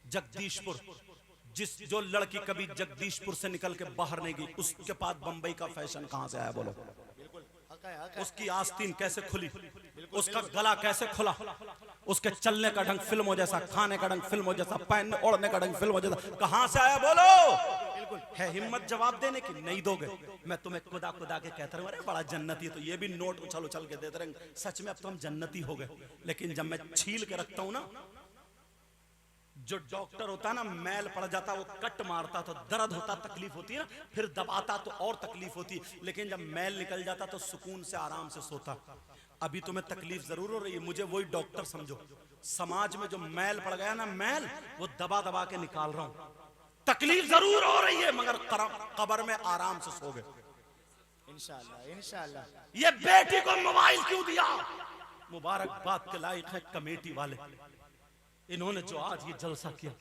S1: जगदीशपुर। जो लड़की कभी जगदीशपुर से निकल के बाहर नहीं गई, उसके पास बंबई का फैशन कहां से आया? बोलो। उसकी आस्तीन कैसे खुली, उसका गला कैसे खुला, उसके चलने का ढंग फिल्मों जैसा, खाने का ढंग फिल्मों जैसा, पहनने ओढ़ने का ढंग फिल्मों जैसा, कहां से आया? बोलो। है हिम्मत जवाब देने की? नहीं दोगे। मैं तुम्हें खुदा खुदा के कहता रहूं, अरे बड़ा जन्नती है, तो ये भी नोट उछल उछल के देते रहेंगे। सच में अब तो हम जन्नती हो गए। लेकिन जब मैं छील के रखता हूं ना, जो डॉक्टर होता है ना, मैल पड़ जाता, वो कट मारता तो दर्द होता, तकलीफ होती है ना, फिर दबाता तो और तकलीफ होती। लेकिन जब मैल निकल जाता तो सुकून से आराम से सोता। अभी तुम्हें तकलीफ जरूर हो रही है, मुझे वही डॉक्टर समझो। समाज में जो मैल पड़ गया ना, मैल वो दबा दबा के निकाल रहा हूं। तकलीफ जरूर हो रही है, मगर कब्र में आराम से सो गए
S2: इंशाअल्लाह इंशाअल्लाह।
S1: ये बेटी को मोबाइल क्यों दिया? मुबारकबाद के लायक है कमेटी वाले, इन्होंने जो आज ये जलसा किया।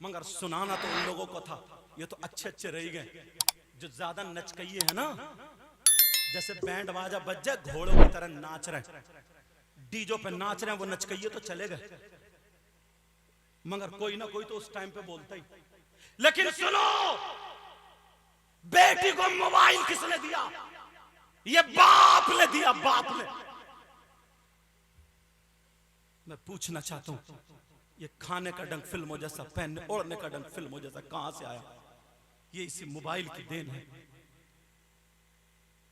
S1: मगर सुनाना तो उन लोगों को था। ये तो अच्छे अच्छे रह गए जो ज्यादा नचकइये है ना, जैसे बैंड बाजा बज जाए, घोड़ों की तरह नाच रहे हैं, डीजो पे नाच रहे हैं, वो नचकइये तो चले गए। मगर कोई ना कोई तो उस टाइम पे बोलता ही। लेकिन सुनो, बेटी को मोबाइल किसने दिया? ये बाप ने दिया, बाप ने। मैं पूछना चाहता हूं, ये खाने का डंग फिल्मों जैसा, पहनने ओढ़ने का डंग फिल्मों जैसा कहां से आया? ये इसी मोबाइल की देन है।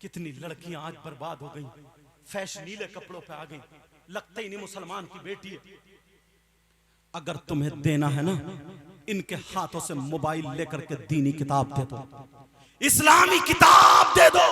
S1: कितनी लड़कियां आज बर्बाद हो गई, फैशनीले कपड़ों पे आ गई, लगता ही नहीं मुसलमान की बेटी है। अगर तुम्हें देना है ना, इनके हाथों से मोबाइल लेकर के दीनी किताब दे दो, इस्लामी किताब दे दो।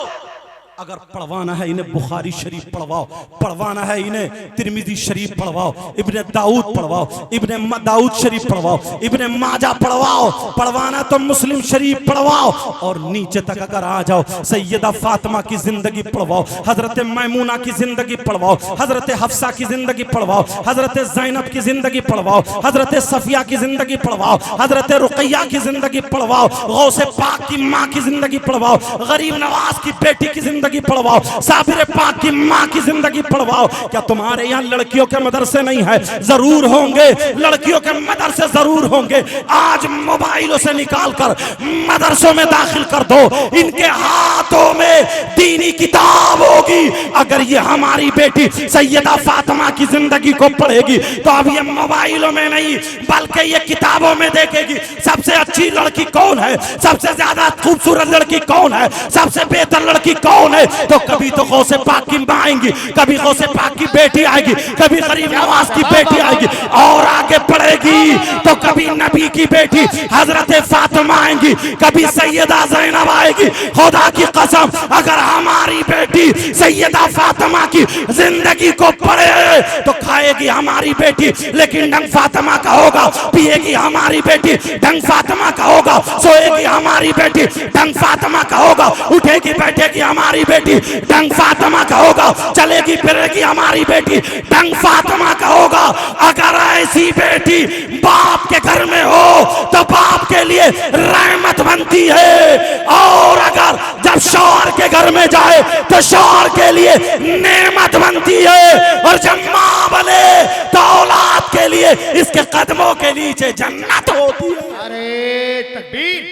S1: अगर पढ़वाना है इन्हें बुखारी शरीफ पढ़वाओ, पढ़वाना है इन्हें तिरमिजी शरीफ पढ़वाओ, इब्ने दाऊद पढ़वाओ, इब्ने दाऊद शरीफ पढ़वाओ, इब्ने माजा पढ़वाओ, पढ़वाना तो मुस्लिम शरीफ पढ़वाओ। और नीचे तक अगर आ जाओ, सैयदा फातिमा की जिंदगी पढ़वाओ, हजरत मैमूना की जिंदगी पढ़वाओ, हजरत हफ्सा की जिंदगी पढ़वाओ, हजरत ज़ैनब की जिंदगी पढ़वाओ, हजरत सफिया की जिंदगी पढ़वाओ, हजरत रुकैया की जिंदगी पढ़वाओ, गौसे पाक की माँ की जिंदगी पढ़वाओ, गरीब नवाज की बेटी की जिंदगी पढ़वाओ, साबिर पाक की माँ की जिंदगी पढ़वाओ। क्या तुम्हारे यहाँ लड़कियों के मदरसे नहीं है? जरूर होंगे, लड़कियों के मदरसे जरूर होंगे। आज मोबाइलों से निकालकर मदरसों में दाखिल कर दो, इनके हाथों में दीनी किताब होगी। अगर ये हमारी बेटी सैयदा फातिमा की जिंदगी को पढ़ेगी तो अब ये मोबाइलों में नहीं बल्कि ये किताबों में देखेगी। सबसे अच्छी लड़की कौन है, सबसे ज्यादा खूबसूरत लड़की कौन है, सबसे बेहतर लड़की कौन है, तो कभी तो गौसे पाक की मां आएंगी, कभी गौसे पाक की बेटी आएगी, कभी गरीब नवाज की बेटी आएगी, और आगे पढ़ेगी तो कभी नबी की बेटी हजरत फातिमा आएंगी, कभी सैयदा ज़ैनब आएगी। खुदा की कसम, अगर हमारी बेटी सैयदा फातिमा की जिंदगी को पढ़े तो खाएगी हमारी बेटी लेकिन ढंग फातिमा का होगा, पिएगी हमारी बेटी ढंग फातिमा का होगा, सोएगी हमारी बेटी ढंग फातिमा का होगा, उठेगी बैठेगी हमारी बेटी ढंग फातिमा का होगा, चलेगी फिरेगी हमारी बेटी ढंग फातिमा का होगा। अगर ऐसी बेटी बाप के घर में हो तो बाप के लिए रहमत बनती है, और अगर जब शौहर के घर में जाए तो शौहर के लिए नेमत बनती है, और जब मां बने तो औलाद के लिए इसके कदमों के नीचे जन्नत होती है।
S2: अरे तकबीर,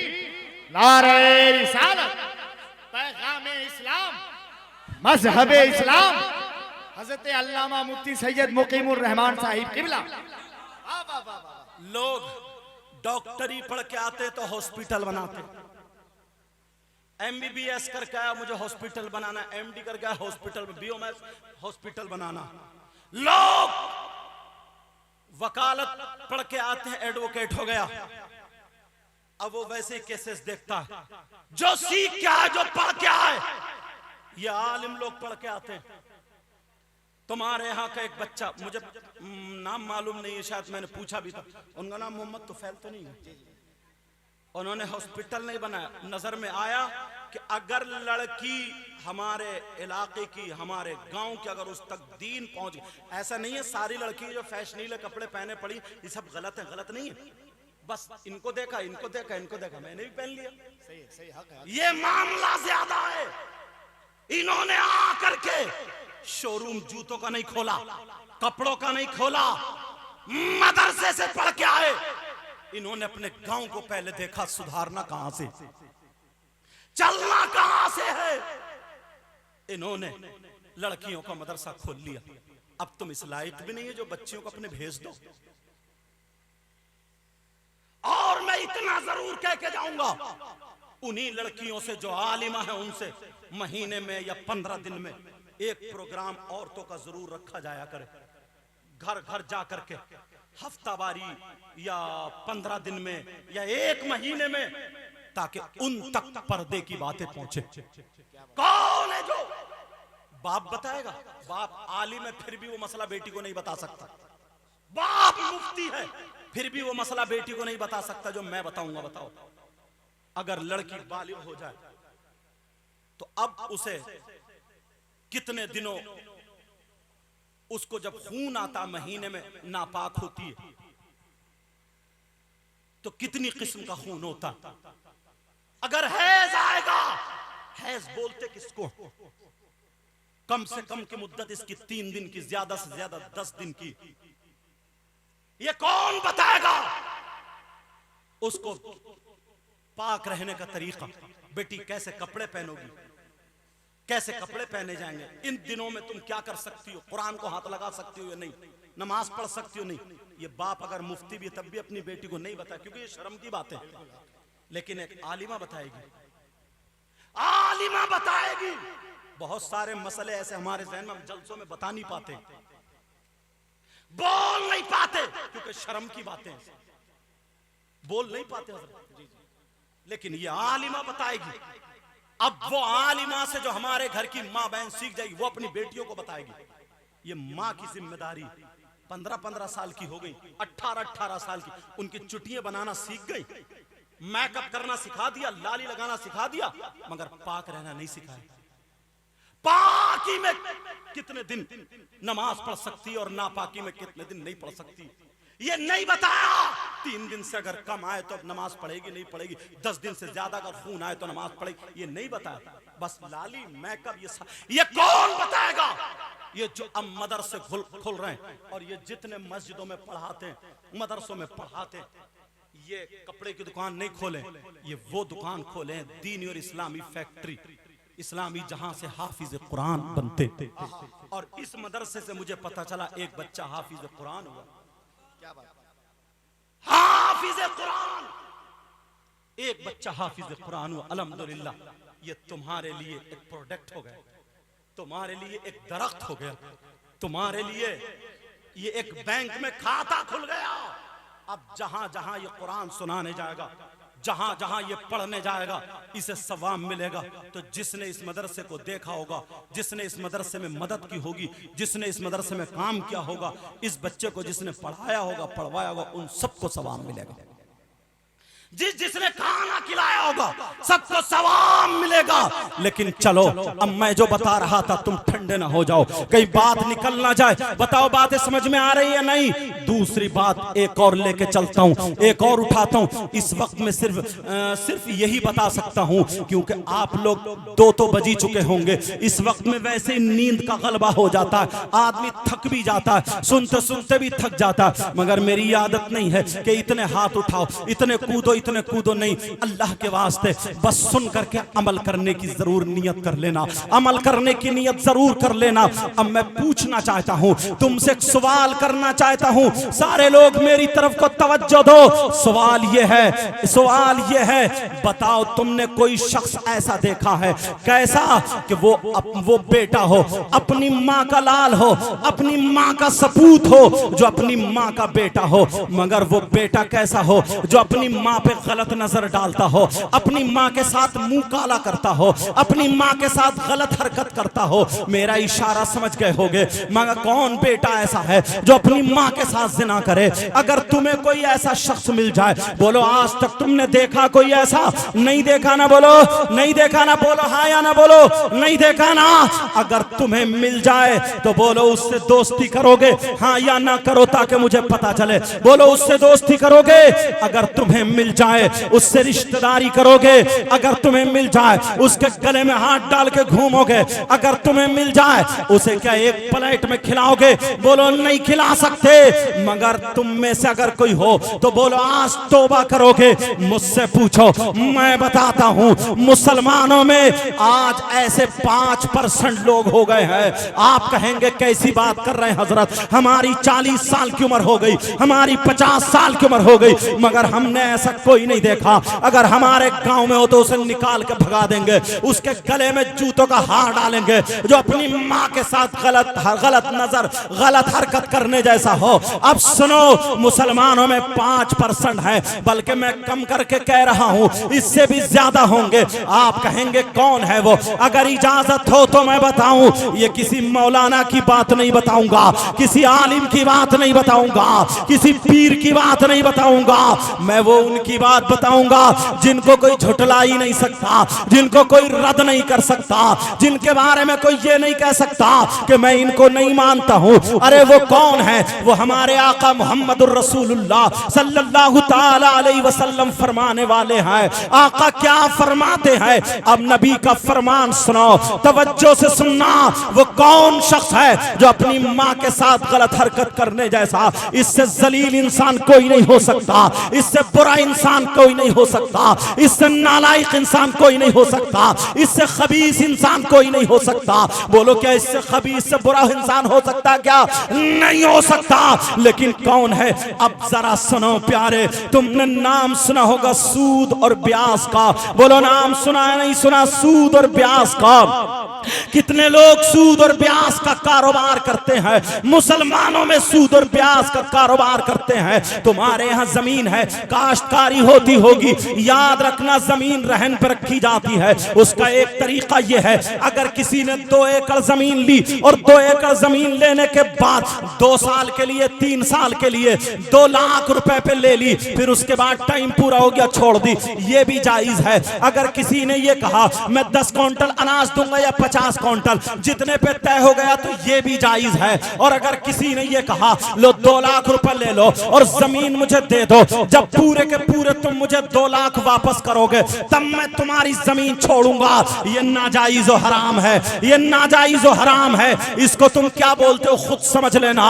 S2: नारे रिसालत, पैगाम इस्लाम, मजहब इस्लाम, हजरत अल्लामा मुफ्ती सैयद मुकीमुर रहमान साहिब किबला।
S1: लोग डॉक्टरी पढ़ के आते तो हॉस्पिटल बनाते, MBBS करके आया मुझे हॉस्पिटल बनाना, MD करके आया हॉस्पिटल, BOMS हॉस्पिटल बनाना। लोग वकालत पढ़ के आते हैं, एडवोकेट हो गया, अब वो वैसे केसेस देखता है जो सीख क्या है, जो पढ़ क्या है। ये आलिम लोग पढ़ के आते हैं। तुम्हारे यहाँ का एक बच्चा, मुझे नाम मालूम नहीं है, शायद मैंने पूछा भी था, उनका नाम मोहम्मद तुफैल तो नहीं है। उन्होंने हॉस्पिटल नहीं बनाया, नजर में आया कि अगर लड़की हमारे इलाके की, हमारे गांव की, अगर उस तक दीन पहुंच गई, ऐसा नहीं है सारी लड़की जो फैशनीले कपड़े पहने पड़ी ये सब गलत है, गलत नहीं है, बस इनको देखा इनको देखा इनको देखा, मैंने भी पहन लिया,
S2: सही सही हक है।
S1: ये मामला ज्यादा है। इन्होंने आकर के शोरूम जूतों का नहीं खोला, कपड़ों का नहीं खोला, मदरसे से पढ़ के आए। इन्होंने अपने गांव को पहले देखा, सुधारना कहां से, चलना कहां से है। इन्होंने लड़कियों का मदरसा खोल लिया। अब तुम इस लायक भी नहीं है जो बच्चियों को अपने भेज दो। और मैं इतना इतना जरूर कह के जाऊंगा, उन्हीं लड़कियों से जो आलिमा है उनसे महीने में या 15 दिन में एक प्रोग्राम औरतों का जरूर रखा जाया करे, घर घर जा करके हफ्तावारी या 15 दिन में या एक महीने में, ताकि उन तक पर्दे की बातें पहुंचे। कौन है जो बाप बताएगा? बाप आलिम है फिर भी वो मसला बेटी को नहीं बता सकता, बाप मुफ्ती है फिर भी वो मसला बेटी को नहीं बता सकता जो मैं बताऊंगा। बताओ, अगर लड़की बालिग हो जाए तो अब उसे कितने दिनों, उसको जब खून आता महीने में नापाक होती है तो कितनी किस्म का खून होता। अगर हैज आएगा, हैज बोलते किसको, कम से कम की मुद्दत इसकी 3 दिन की, ज्यादा से ज्यादा 10 दिन की। ये कौन बताएगा उसको पाक रहने का तरीका? बेटी कैसे कपड़े पहनोगी, कैसे कपड़े पहने जाएंगे, इन दिनों में तुम क्या कर सकती हो, कुरान को हाथ लगा सकती हो या नहीं, नमाज पढ़ सकती हो नहीं। ये बाप अगर मुफ्ती भी तब भी अपनी बेटी को नहीं बताए, क्योंकि ये शर्म की बात है। लेकिन एक आलिमा बताएगी, आलिमा बताएगी। बहुत सारे मसले ऐसे हमारे जहन में हम जलसों में बता नहीं पाते, बोल नहीं पाते, क्योंकि शर्म की बातें बोल नहीं पाते। लेकिन ये आलिमा बताएगी। अब वो आलिमा से जो हमारे घर की माँ बहन सीख जाएगी, वो अपनी बेटियों को बताएगी। ये माँ की जिम्मेदारी 15-15 साल की हो गई, 18-18 साल की, उनकी चुटियां बनाना सीख गई, मेकअप करना सिखा दिया, लाली लगाना सिखा दिया, मगर पाक रहना नहीं सिखाया। पाकी में कितने दिन नमाज पढ़ सकती और नापाकी में कितने दिन नहीं पढ़ सकती, ये नहीं बताया। 3 दिन से अगर कम आए तो नमाज पढ़ेगी नहीं पढ़ेगी, 10 दिन से ज्यादा अगर खून आए तो नमाज पढ़ेगी, ये नहीं बताया। बस लाली मेकअप ये कौन बताएगा? ये जो अब मदरसे खुल रहे हैं और ये जितने मस्जिदों में पढ़ाते हैं, मदरसों में पढ़ाते हैं, ये कपड़े की दुकान नहीं खोले, ये वो दुकान खोले दीनी और इस्लामी फैक्ट्री, इस्लामी, जहां से हाफिज कुरान बनते। और इस मदरसे से मुझे पता चला एक बच्चा हाफिज कुरान हुआ। क्या बात? हाफिज कुरान, एक बच्चा हाफिज कुरान हुआ। अल्हम्दुलिल्लाह, ये तुम्हारे लिए एक प्रोडक्ट हो गया, तुम्हारे लिए एक दरख्त हो गया, तुम्हारे लिए ये एक बैंक में खाता खुल गया। अब जहां जहां ये कुरान सुनाने जाएगा, जहां जहां ये पढ़ने जाएगा, इसे सवाब मिलेगा। तो जिसने इस मदरसे को देखा होगा, जिसने इस मदरसे में मदद की होगी, जिसने इस मदरसे में काम किया होगा, इस बच्चे को जिसने पढ़ाया होगा, पढ़वाया होगा, उन सबको सवाब मिलेगा। जिसने खाना खिलाया होगा सबको सवाब मिलेगा। लेकिन चलो, अब मैं जो बता रहा था तुम ठंडे ना हो जाओ, कहीं बात निकल ना जाए। बताओ बातें समझ में आ रही है नहीं? दूसरी बात एक और लेके चलता हूँ, एक और उठाता हूँ। इस वक्त में सिर्फ यही बता सकता हूँ, क्योंकि आप लोग 2 तो बजी चुके होंगे। इस वक्त में वैसे नींद का गलबा हो जाता है, आदमी थक भी जाता है, सुनते सुनते भी थक जाता है। मगर मेरी आदत नहीं है कि इतने हाथ उठाओ, इतने कूदो, इतने कूदो नहीं। अल्लाह के वास्ते बस सुन करके अमल करने की जरूर नियत कर लेना, अमल करने की नियत जरूर कर लेना। अब मैं पूछना चाहता हूँ, तुमसे एक सवाल करना चाहता हूँ, सारे लोग मेरी तरफ को तवज्जो दो। सवाल ये है, बताओ तुमने कोई शख्स ऐसा देखा है, कैसा कि वो बेटा हो, अपनी माँ का लाल हो, अपनी माँ का सपूत हो, जो अपनी माँ का बेटा हो, मगर वो बेटा कैसा हो, जो अपनी माँ पे गलत नजर डालता हो, अपनी माँ के साथ मुंह काला करता हो, अपनी माँ के साथ गलत हरकत करता हो। मेरा इशारा समझ गए होगे, मगर कौन बेटा ऐसा है जो अपनी माँ के साथ जिना करे? अगर तुम्हें कोई ऐसा शख्स मिल जाए, बोलो आज तक तुमने देखा कोई ऐसा? नहीं देखा ना बोलो, नहीं देखा ना बोलो, हाँ या ना बोलो, नहीं देखा ना। अगर तुम्हें मिल जाए तो बोलो उससे दोस्ती करोगे, हाँ या ना करो, ताकि मुझे पता चले। बोलो उससे दोस्ती करोगे? अगर तुम्हें मिल जाए उससे रिश्तेदारी करोगे? अगर तुम्हें मिल जाए उसके गले में हाथ डाल के घूमोगे? अगर तुम्हें मिल जाए उसे क्या एक प्लेट में खिलाओगे? बोलो नहीं खिला सकते। मगर तुम में से अगर कोई हो तो बोलो आज तौबा करोगे। मुझसे पूछो, मैं बताता हूं, मुसलमानों में आज ऐसे 5% लोग हो गए हैं। आप कहेंगे कैसी बात कर रहे हैं हजरत, हमारी 40 साल की उम्र हो गई, हमारी 50 साल की उम्र हो गई, मगर हमने ऐसा कोई नहीं देखा। अगर हमारे गांव में हो तो उसे निकाल के भगा देंगे, उसके गले में जूतों का हार डालेंगे जो अपनी माँ के साथ गलत नजर गलत हरकत करने जैसा हो। अब सुनो, मुसलमानों में 5% है, बल्कि मैं कम करके कह रहा हूं इससे भी ज्यादा होंगे। आप कहेंगे कौन है वो? अगर इजाजत हो तो मैं बताऊं, ये किसी मौलाना की बात नहीं बताऊंगा, किसी आलिम की बात नहीं बताऊंगा, किसी पीर की बात नहीं बताऊंगा, मैं वो उनकी बात बताऊंगा जिनको कोई झुठला ही नहीं सकता, जिनको कोई रद्द नहीं कर सकता, जिनके बारे में कोई ये नहीं कह सकता कि मैं इनको नहीं मानता हूं। अरे वो कौन है? वो हमारे आका मोहम्मदुर रसूलुल्लाह सल्लल्लाहु ताला अलैहि वसल्लम फरमाने वाले हैं। आका क्या फरमाते हैं? अब नबी का फरमान सुनो, तवज्जो से सुनना। वो कौन शख्स है जो अपनी माँ के साथ गलत हरकत करने जैसा, इससे जलील इंसान कोई नहीं हो सकता, इससे बुरा इंसान कोई नहीं हो सकता, इससे नालायक इंसान कोई नहीं हो सकता, इससे खबीस इंसान कोई नहीं हो सकता। बोलो क्या इससे खबीस से बुरा इंसान हो सकता? क्या नहीं हो सकता। लेकिन कौन है? अब जरा सुनो प्यारे, तुमने नाम सुना होगा सूद और ब्याज का। बोलो नाम सुना है नहीं सुना? सूद और ब्याज का। कितने लोग सूद और ब्याज का कारोबार करते हैं? मुसलमानों में सूद और ब्याज का कारोबार करते हैं। तुम्हारे यहाँ जमीन है, काश्तकारी होती होगी, याद रखना जमीन रहन पर रखी जाती है। उसका एक तरीका यह है, अगर किसी ने 2 एकड़ जमीन ली और 2 एकड़ जमीन लेने के बाद 2 साल के लिए 3 साल के लिए 2 लाख रुपए पे ले ली, फिर उसके बाद टाइम पूरा हो गया छोड़ दी, ये भी जायज है। अगर किसी ने ये कहा मैं 10 क्विंटल अनाज दूंगा या 50 क्विंटल, जितने पे तय हो गया तो ये भी जायज है। और अगर किसी ने ये कहा लो 2 लाख रुपए ले लो और जमीन मुझे दे दो, जब पूरे के पूरे तुम मुझे 2 लाख वापस करोगे तब मैं तुम्हारी जमीन छोड़ूंगा, ये नाजायज और हराम है, ये नाजायज और हराम है। इसको तुम क्या बोलते हो खुद समझ लेना।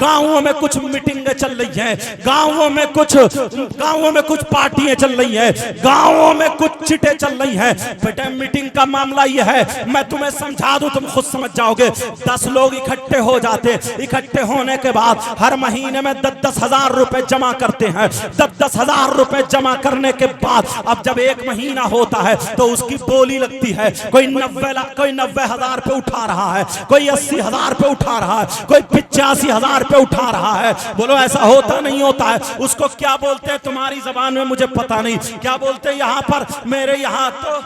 S1: गांवों में कुछ मीटिंगें चल रही हैं, गांवों में कुछ पार्टियां चल रही हैं, गांवों में कुछ चिटे चल रही हैं। बेटा मीटिंग का मामला यह है, मैं तुम्हें समझा दूं तुम खुद समझ जाओगे। 10 लोग इकट्ठे हो जाते, इकट्ठे होने के बाद हर महीने में 10-10 हजार रुपए जमा करते हैं। 10-10 हजार रुपए जमा करने के बाद अब जब 1 महीना होता है तो उसकी बोली लगती है। कोई 90 हजार पे उठा रहा है, कोई 80 हजार पे उठा रहा है, कोई 85 हजार पे उठा रहा है। बोलो ऐसा होता नहीं होता है? उसको क्या बोलते हैं तुम्हारी जबान में मुझे पता नहीं, क्या बोलते हैं यहाँ पर? मेरे यहाँ तो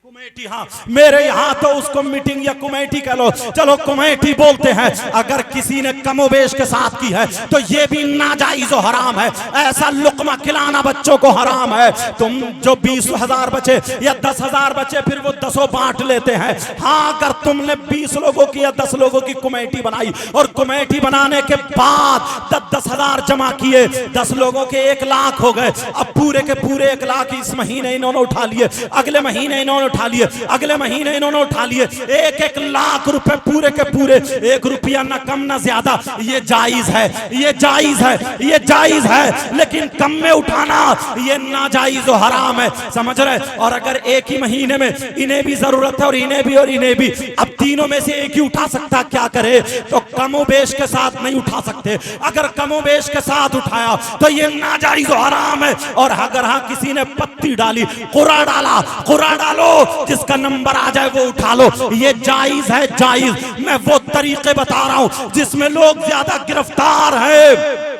S1: कमेटी, हाँ मेरे यहाँ तो उसको मीटिंग या कमेटी कह लो, चलो कमेटी बोलते हैं। अगर किसी ने कमोबेश के साथ की है तो ये भी नाजायज और हराम है। ऐसा लुकमा खिलाना बच्चों को हराम है। तुम जो 20 हजार बचे या 10 हजार बचे फिर वो 10 बांट लेते हैं। हाँ अगर तुमने 20 लोगों की या 10 लोगों की कमेटी बनाई और कमेटी बनाने के बाद 10-10 हजार जमा किए, 10 लोगों के 1 लाख हो गए। अब पूरे के पूरे 1 लाख इस महीने इन्होंने उठा लिए, अगले महीने इन्होंने उठा लिए, अगले महीने इन्होंने उठा लिए। 1-1 लाख रुपए पूरे के पूरे, 1 रुपया ना कम ना ज्यादा। ये जायज है, ये जायज है, ये जायज है। लेकिन कम में उठाना ये नाजायज और हराम है, समझ रहे? और अगर एक ही महीने में इन्हें भी जरूरत है और इन्हें भी और इन्हें भी, अब तीनों में से एक ही उठा सकता, क्या करे? तो कमोबेश के साथ नहीं उठा सकते। अगर कमोबेश के साथ उठाया तो ये नाजायज और हराम है। और अगर हाँ किसी ने पत्ती डाली, कुरा डाला, कुरा डालो, जिसका नंबर आ जाए वो उठा लो, ये जायज है, जायज। मैं वो तरीके बता रहा हूं जिसमें लोग ज्यादा गिरफ्तार हैं।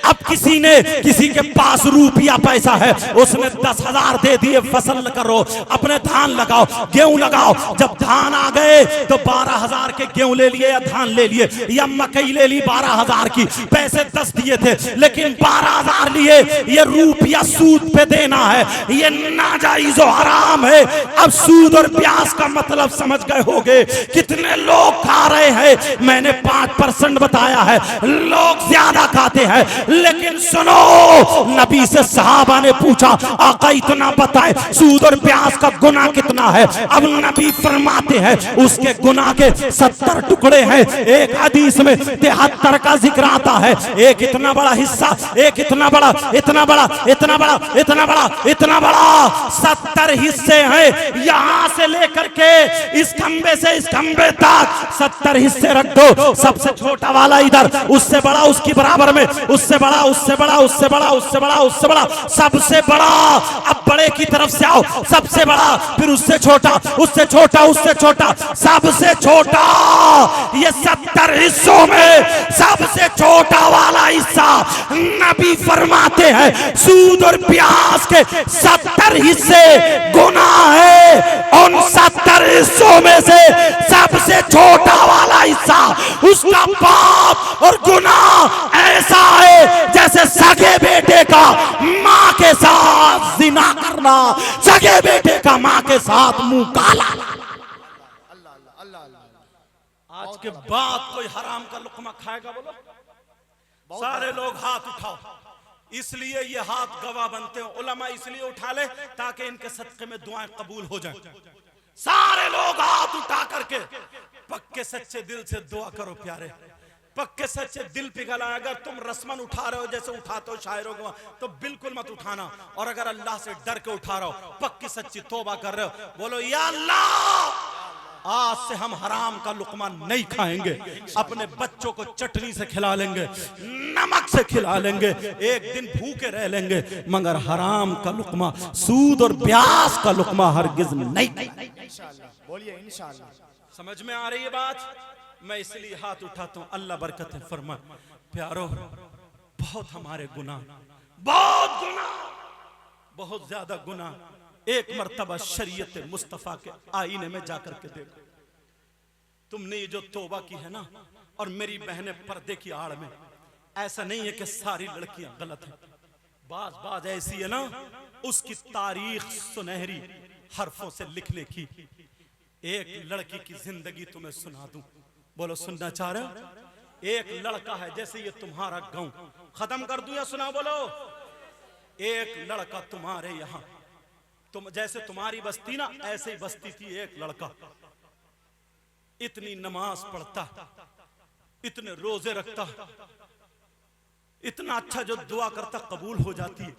S1: अब किसी ने, किसी के पास रुपया पैसा है, उसने 10 हजार दे दिए, फसल करो, अपने धान लगाओ, गेहूं लगाओ। जब धान आ गए तो 12 हजार के गेहूं ले लिए या धान ले लिए या मकई ले ली 12 हजार की, पैसे 10 दिए थे लेकिन 12 हजार लिए। ये रुपया सूद पे देना है, ये नाजायज और हराम है। अब सूद और ब्याज का मतलब समझ गए होगे। कितने लोग खा रहे हैं? मैंने 5% बताया है, लोग ज्यादा खाते हैं। लेकिन सुनो, नबी से सहाबा ने पूछा आका इतना बताए सूद और ब्याज का गुनाह कितना है? अब नबी फरमाते हैं उसके गुनाह के 70 टुकड़े हैं। एक हदीस में 73 का जिक्र आता है। एक इतना बड़ा हिस्सा, एक इतना बड़ा, इतना बड़ा, इतना बड़ा, इतना बड़ा, इतना बड़ा, 70 हिस्से हैं। यहां से लेकर के इस खंबे से इस खंबे तक 70 हिस्से रख दो। सबसे छोटा वाला इधर, उससे बड़ा उसकी बराबर में, उससे बड़ा, उससे बड़ा, उससे बड़ा, उससे बड़ा, उससे बड़ा, सबसे बड़ा। अब बड़े की तरफ से आओ, सबसे बड़ा, फिर उससे छोटा, उससे छोटा, उससे छोटा, सबसे छोटा। ये 70 हिस्सों में सबसे छोटा वाला हिस्सा नबी फरमाते हैं सूद और प्याज के 70 हिस्से गुनाह है। उन 70 हिस्सों में से सबसे छोटा वाला हिस्सा उसका पाप और गुनाह ऐसा है जैसे सगे बेटे का मां के साथ जिना करना, सगे बेटे का मां के साथ मुंह काला। आज के बाद कोई हराम का लुकमा खाएगा? बोलो सारे लोग हाथ उठाओ। इसलिए ये हाथ गवाह बनते हैं, उलमा इसलिए उठा ले ताकि इनके सदक़े में दुआएं कबूल हो जाएं। सारे लोग हाथ उठा करके पक्के सच्चे दिल से दुआ करो प्यारे, पक्के सच्चे दिल पिघला। अगर तुम रस्मन उठा रहे हो जैसे उठाते हो शायरों को, तो बिल्कुल मत उठाना। और अगर अल्लाह से डर के उठा रहे हो, पक्की सच्ची तौबा कर रहे हो, बोलो या अल्लाह आज से हम हराम का लुकमा नहीं खाएंगे, अपने बच्चों को चटनी से खिला लेंगे, नमक से खिला लेंगे, एक दिन भूखे रह लेंगे, मगर हराम का लुकमा, सूद और ब्याज का लुकमा हरगिज नहीं।
S2: बोलिए इंशाअल्लाह।
S1: समझ में आ रही है बात? मैं इसलिए हाथ उठाता हूं, अल्लाह बरकत फरमाए। प्यारो, बहुत हमारे गुनाह, बहुत गुनाह, बहुत ज्यादा गुनाह। एक मर्तबा शरीयत मुस्तफा के आईने में जाकर के देखो, तुमने ये जो तौबा की है ना, और मेरी बहनें पर्दे की आड़ में, ऐसा नहीं है कि सारी लड़कियां गलत हैं, बाज ऐसी है ना, उसकी तारीख सुनहरी हरफों से लिखने की। एक लड़की की जिंदगी तुम्हें सुना दूं, बोलो सुनना चाह रहे हो? एक लड़का है, जैसे ये तुम्हारा गांव, खत्म कर दूं या सुना? बोलो। एक लड़का तुम्हारे यहां, तुम जैसे तुम्हारी बस्ती ना, ऐसे ही बस्ती थी एक लड़का, इतनी नमाज पढ़ता, इतने रोजे रखता, इतना अच्छा जो दुआ करता कबूल हो जाती है,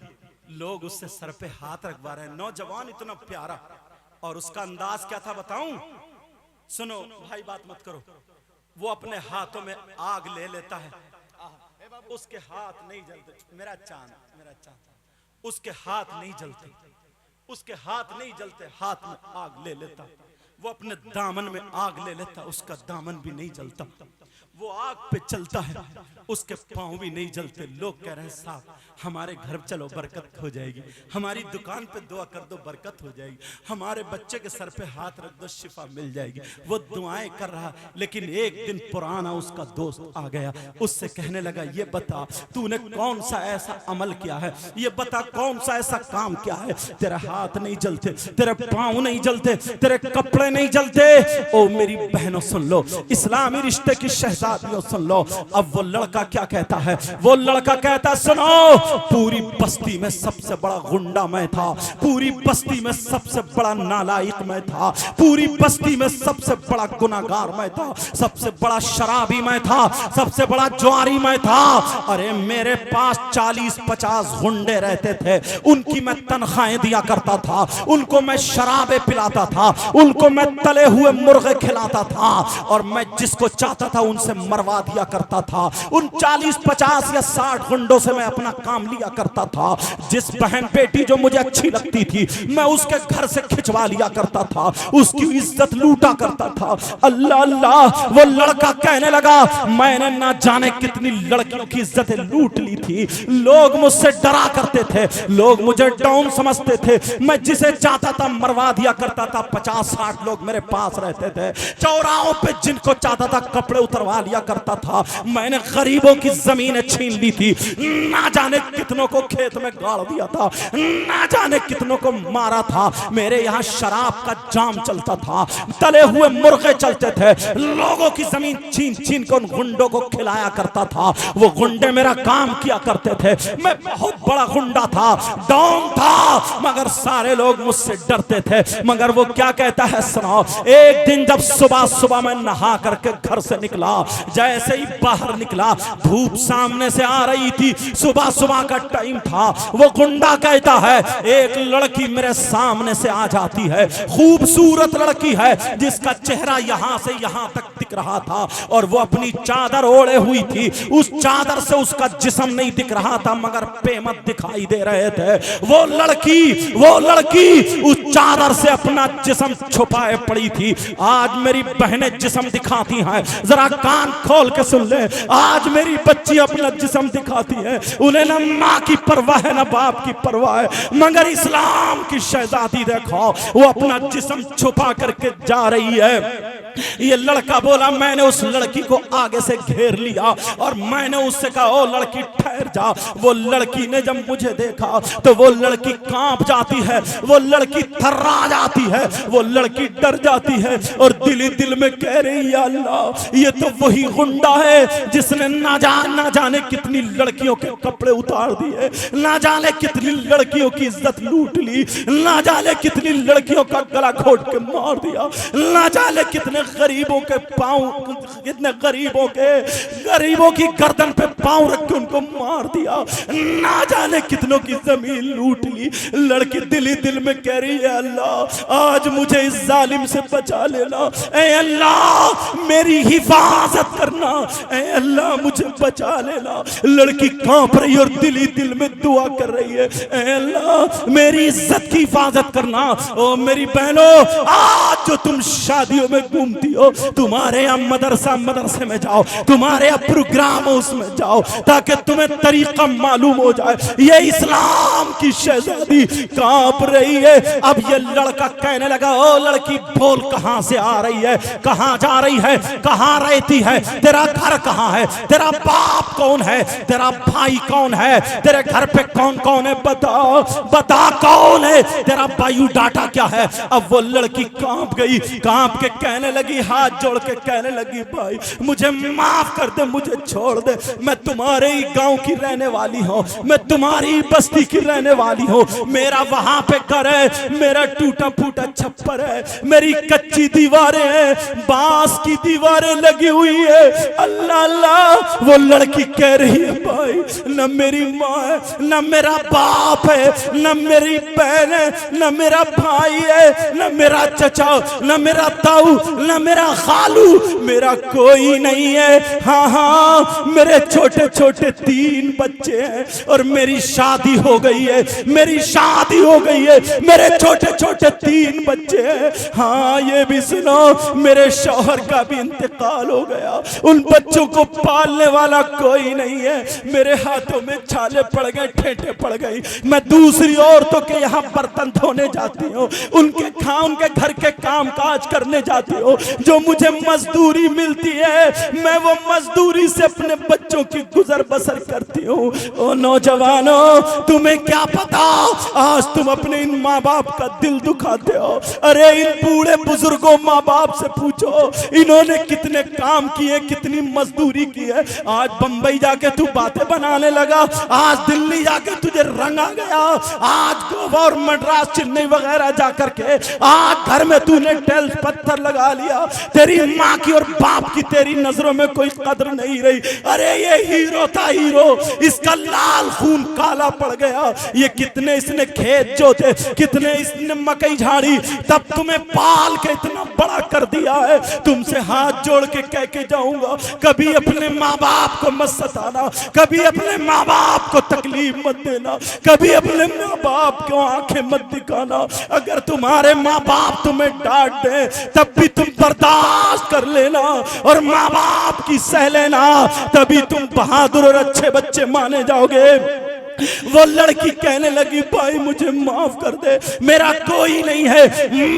S1: लोग उससे सर पे हाथ रखवा रहे हैं। नौजवान इतना प्यारा, और उसका अंदाज क्या था बताऊं? सुनो भाई, बात मत करो। वो अपने हाथों में आग ले लेता है, उसके हाथ नहीं जलते, मेरा चांद, मेरा चांद, उसके हाथ नहीं जलते, उसके हाथ नहीं जलते, हाथ में आग ले लेता। वो अपने दामन में आग ले लेता, उसका दामन भी नहीं जलता। वो आग पे चलता है, उसके पांव भी नहीं जलते। लोग कह रहे हैं साहब हमारे घर चलो बरकत हो जाएगी, हमारी दुकान पे दुआ कर दो बरकत हो जाएगी, हमारे बच्चे के सर पे हाथ रख दो शिफा मिल जाएगी। वो दुआएं कर रहा, लेकिन एक दिन पुराना उसका दोस्त आ गया, उससे कहने लगा ये बता तूने कौन सा ऐसा अमल किया है, ये बता कौन सा ऐसा काम किया है, तेरे हाथ नहीं जलते, तेरे पांव नहीं जलते, तेरे कपड़े नहीं जलते। ओ मेरी बहनों सुन लो, इस्लामी रिश्ते की शहजादियों सुन लो। अब वो लड़का क्या कहता है? वो लड़का कहता है सुनो, पूरी बस्ती में सबसे बड़ा गुंडा मैं था, पूरी बस्ती में सबसे बड़ा नालायक मैं था, पूरी बस्ती में सबसे बड़ा गुनाहगार मैं था, सबसे बड़ा शराबी मैं था, सबसे बड़ा जुआरी मैं था। अरे मेरे पास 40-50 गुंडे रहते थे, उनकी मैं तनख्वाहें दिया करता था, उनको मैं शराबे पिलाता था, उनको मैं तले हुए मुर्गे खिलाता था, और मैं जिसको चाहता था उनसे मरवा दिया करता था। उन 40-50 या 60 गुंडों से मैं अपना काम लिया करता था। जिस बहन बेटी जो मुझे अच्छी लगती थी, मैं उसके घर से खिंचवा लिया करता था, उसकी इज्जत लूटा करता था। अल्लाह अल्लाह, वो लड़का कहने लगा मैंने ना जाने कितनी लड़कियों की इज्जतें लूट ली थी। लोग मुझसे डरा करते थे, लोग मुझे डाउन समझते थे, मैं जिसे चाहता था मरवा दिया करता था। 50-60 लोग मेरे पास रहते थे, चौराहों पे जिनको चाहता था कपड़े उतरवा लिया करता था। मैंने गरीबों की जमीनें छीन ली थी, ना जाने कितनों को खेत में गाड़ दिया था, ना जाने कितनों को मारा था। मेरे यहाँ शराब का जाम चलता था, तले हुए मुर्गे चलते थे, लोगों की जमीन छीन छीन कर उन गुंडों को खिलाया करता था। वो गुंडे मेरा काम किया करते थे, मैं बहुत बड़ा गुंडा था, डॉन था, मगर सारे लोग मुझसे डरते थे। मगर वो क्या कहता है
S3: सुनाओ। एक दिन जब सुबह सुबह मैं नहा करके घर से निकला, जैसे ही बाहर निकला धूप सामने से आ रही थी, सुबह सुबह का टाइम था। वो गुंडा कहता है एक लड़की मेरे सामने से आ जाती है, खूबसूरत लड़की है जिसका चेहरा यहां से यहां तक दिख रहा था और वो अपनी चादर ओढ़े हुई थी। उस चादर से उसका जिस्म नहीं दिख रहा था मगर पेमत दिखाई दे रहे थे। वो लड़की उस चादर से अपना जिस्म छुपाए पड़ी थी। आज मेरी बहनें जिस्म दिखाती हैं, जरा कान खोल के सुन ले। आज मेरी बच्ची अपना जिस्म दिखाती है, उन्हें ना माँ की परवाह है ना बाप की परवाह है, मगर इस्लाम की शहजादी देखो वो अपना जिस्म छुपा करके जा रही है। ये लड़का बोला, मैंने उस लड़की को आगे से घेर लिया और मैंने उससे कहा ओ लड़की ठहर जा। वो लड़की ने जब मुझे देखा तो वो लड़की कांप जाती है, वो लड़की थर्रा जाती है, वो लड़की डर जाती है और दिल ही दिल में कह रही है अल्लाह ये तो वही गुंडा है जिसने ना जाने कितनी लड़कियों के कपड़े उतार दिए, ना जाने कितनी लड़कियों की इज्जत लूट ली, ना जाने कितनी लड़कियों का गला घोट के मार दिया, ना जाने कितने गरीबों के पांव, कितने गरीबों की गर्दन पे पांव रख के उनको मार दिया, ना जाने कितनों की जमीन लूट ली। लड़की दिल ही दिल में कह रही है अल्लाह आज मुझे इस जालिम से बचा लेना, ऐ अल्लाह मेरी हिफाजत करना, ऐ अल्लाह मुझे बचा लेना। लड़की कांप रही और दिल ही दिल में दुआ कर रही है, ऐ अल्लाह मेरी इज्जत की हिफाजत करना। ओ मेरी बहनों, आज जो तुम शादियों में घूमती हो, तुम्हारे यहाँ मदरसे में जाओ, तुम्हारे यहाँ प्रोग्राम उसमें जाओ ताकि तुम्हें तरीका मालूम हो जाए। ये इस्लाम की शहजादी कांप रही है। अब ये लड़का कहने लगा ओ लड़की बोल कहां से आ रही है, कहां जा रही है, कहां रहती है, तेरा घर कहां है, तेरा बाप कौन है, तेरा भाई कौन है, तेरे घर पे कौन कौन है, बता कौन है, तेरा बायोडाटा क्या है। अब वो लड़की कांप गई, कांप के कहने लगी, हाथ जोड़ के कहने लगी भाई मुझे माफ कर दे, मुझे छोड़ दे, मैं तुम्हारे ही गांव की रहने वाली हूं, मैं तुम्हारी बस्ती की रहने वाली हूं, मेरा वहां पे घर है, मेरा टूटा फूटा छप्पर है, मेरी कच्ची दीवारें हैं, बांस की दीवारें लगी हुई है। अल्लाह अल्लाह वो लड़की कह रही है भाई न मेरी माँ है, न मेरा बाप है, न मेरी बहन है, न मेरा भाई है, न मेरा चचा, न मेरा ताऊ, न मेरा खालू, मेरा कोई नहीं है। हाँ हाँ मेरे छोटे छोटे 3 बच्चे हैं और मेरी शादी हो गई है, मेरी शादी हो गई है, मेरे छोटे छोटे 3 बच्चे हैं। हाँ ये भी सुनो मेरे शौहर का भी इंतकाल हो गया, उन बच्चों को पालने वाला कोई नहीं है, मेरे हाथों में छाले पड़ गए, ठेठे पड़ गई, मैं दूसरी औरतों के यहाँ बर्तन धोने जाती हूँ, उनके घर के काम काज करने जाती हूँ, जो मुझे मजदूरी मिलती है मैं वो मजदूरी से अपने बच्चों की गुजर बसर करती हूँ। ओ नौजवानों तुम्हें क्या पता आज तुम अपने इन माँ बाप का दिल दुखाते हो। अरे इन बूढ़े बुजुर्गों माँ बाप से पूछो इन्होंने कितने काम किए, कितनी मजदूरी की है। आज बंबई जाके तू बातें बनाने लगा, आज दिल्ली जाके तुझे रंग आ गया, आज गोवा और मद्रास चेन्नई वगैरह जाकर के आज घर में तूने टेल पत्थर लगा लिया, तेरी माँ की और बाप की तेरी नजरों में कोई कदर नहीं रही। अरे ये हीरो था हीरो, इसका लाल खून काला पड़ गया, ये कितने इसने खेत जोते, कितने इसने मकई झाड़ी, तब तुम्हें पाल के इतना बड़ा कर दिया है। तुमसे हाथ जोड़ के कह के जाऊंगा कभी अपने माँ बाप को मत सताना, कभी अपने माँ बाप को तकलीफ मत देना, कभी अपने माँ बाप को आंखें मत दिखाना। अगर तुम्हारे माँ बाप तुम्हें डांट दे तब भी तुम बर्दाश्त कर लेना और माँ बाप की सह लेना, तभी तुम बहादुर और अच्छे बच्चे माने जाओगे। वो लड़की कहने लगी भाई मुझे माफ कर दे, मेरा कोई नहीं है,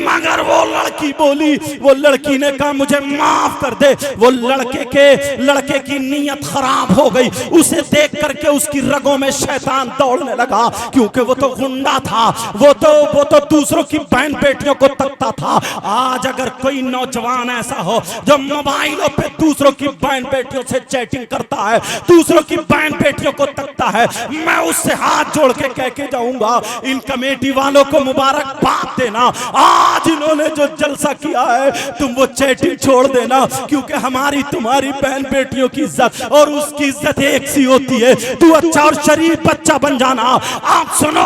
S3: मगर वो लड़की बोली, वो लड़की ने कहा मुझे माफ कर दे। वो लड़के की नीयत खराब हो गई, उसे देख करके उसकी रगों में शैतान दौड़ने लगा, क्योंकि वो तो गुंडा था, वो तो दूसरों की बहन बेटियों को तकता था। आज अगर कोई नौजवान ऐसा हो जो मोबाइलों पे दूसरों की बहन बेटियों से चैटिंग करता है, दूसरों की बहन बेटियों को तकता है, मैं उससे हाथ जोड़ के कह के जाऊंगा, इन कमेटी वालों को मुबारकबाद देना, आज इन्होंने जो जलसा किया है तुम वो चैटिंग छोड़ देना, क्योंकि हमारी तुम्हारी बहन बेटियों की इज्जत और उसकी इज्जत एक सी होती है, तू अच्छा और शरीफ बच्चा बन जाना। आप सुनो,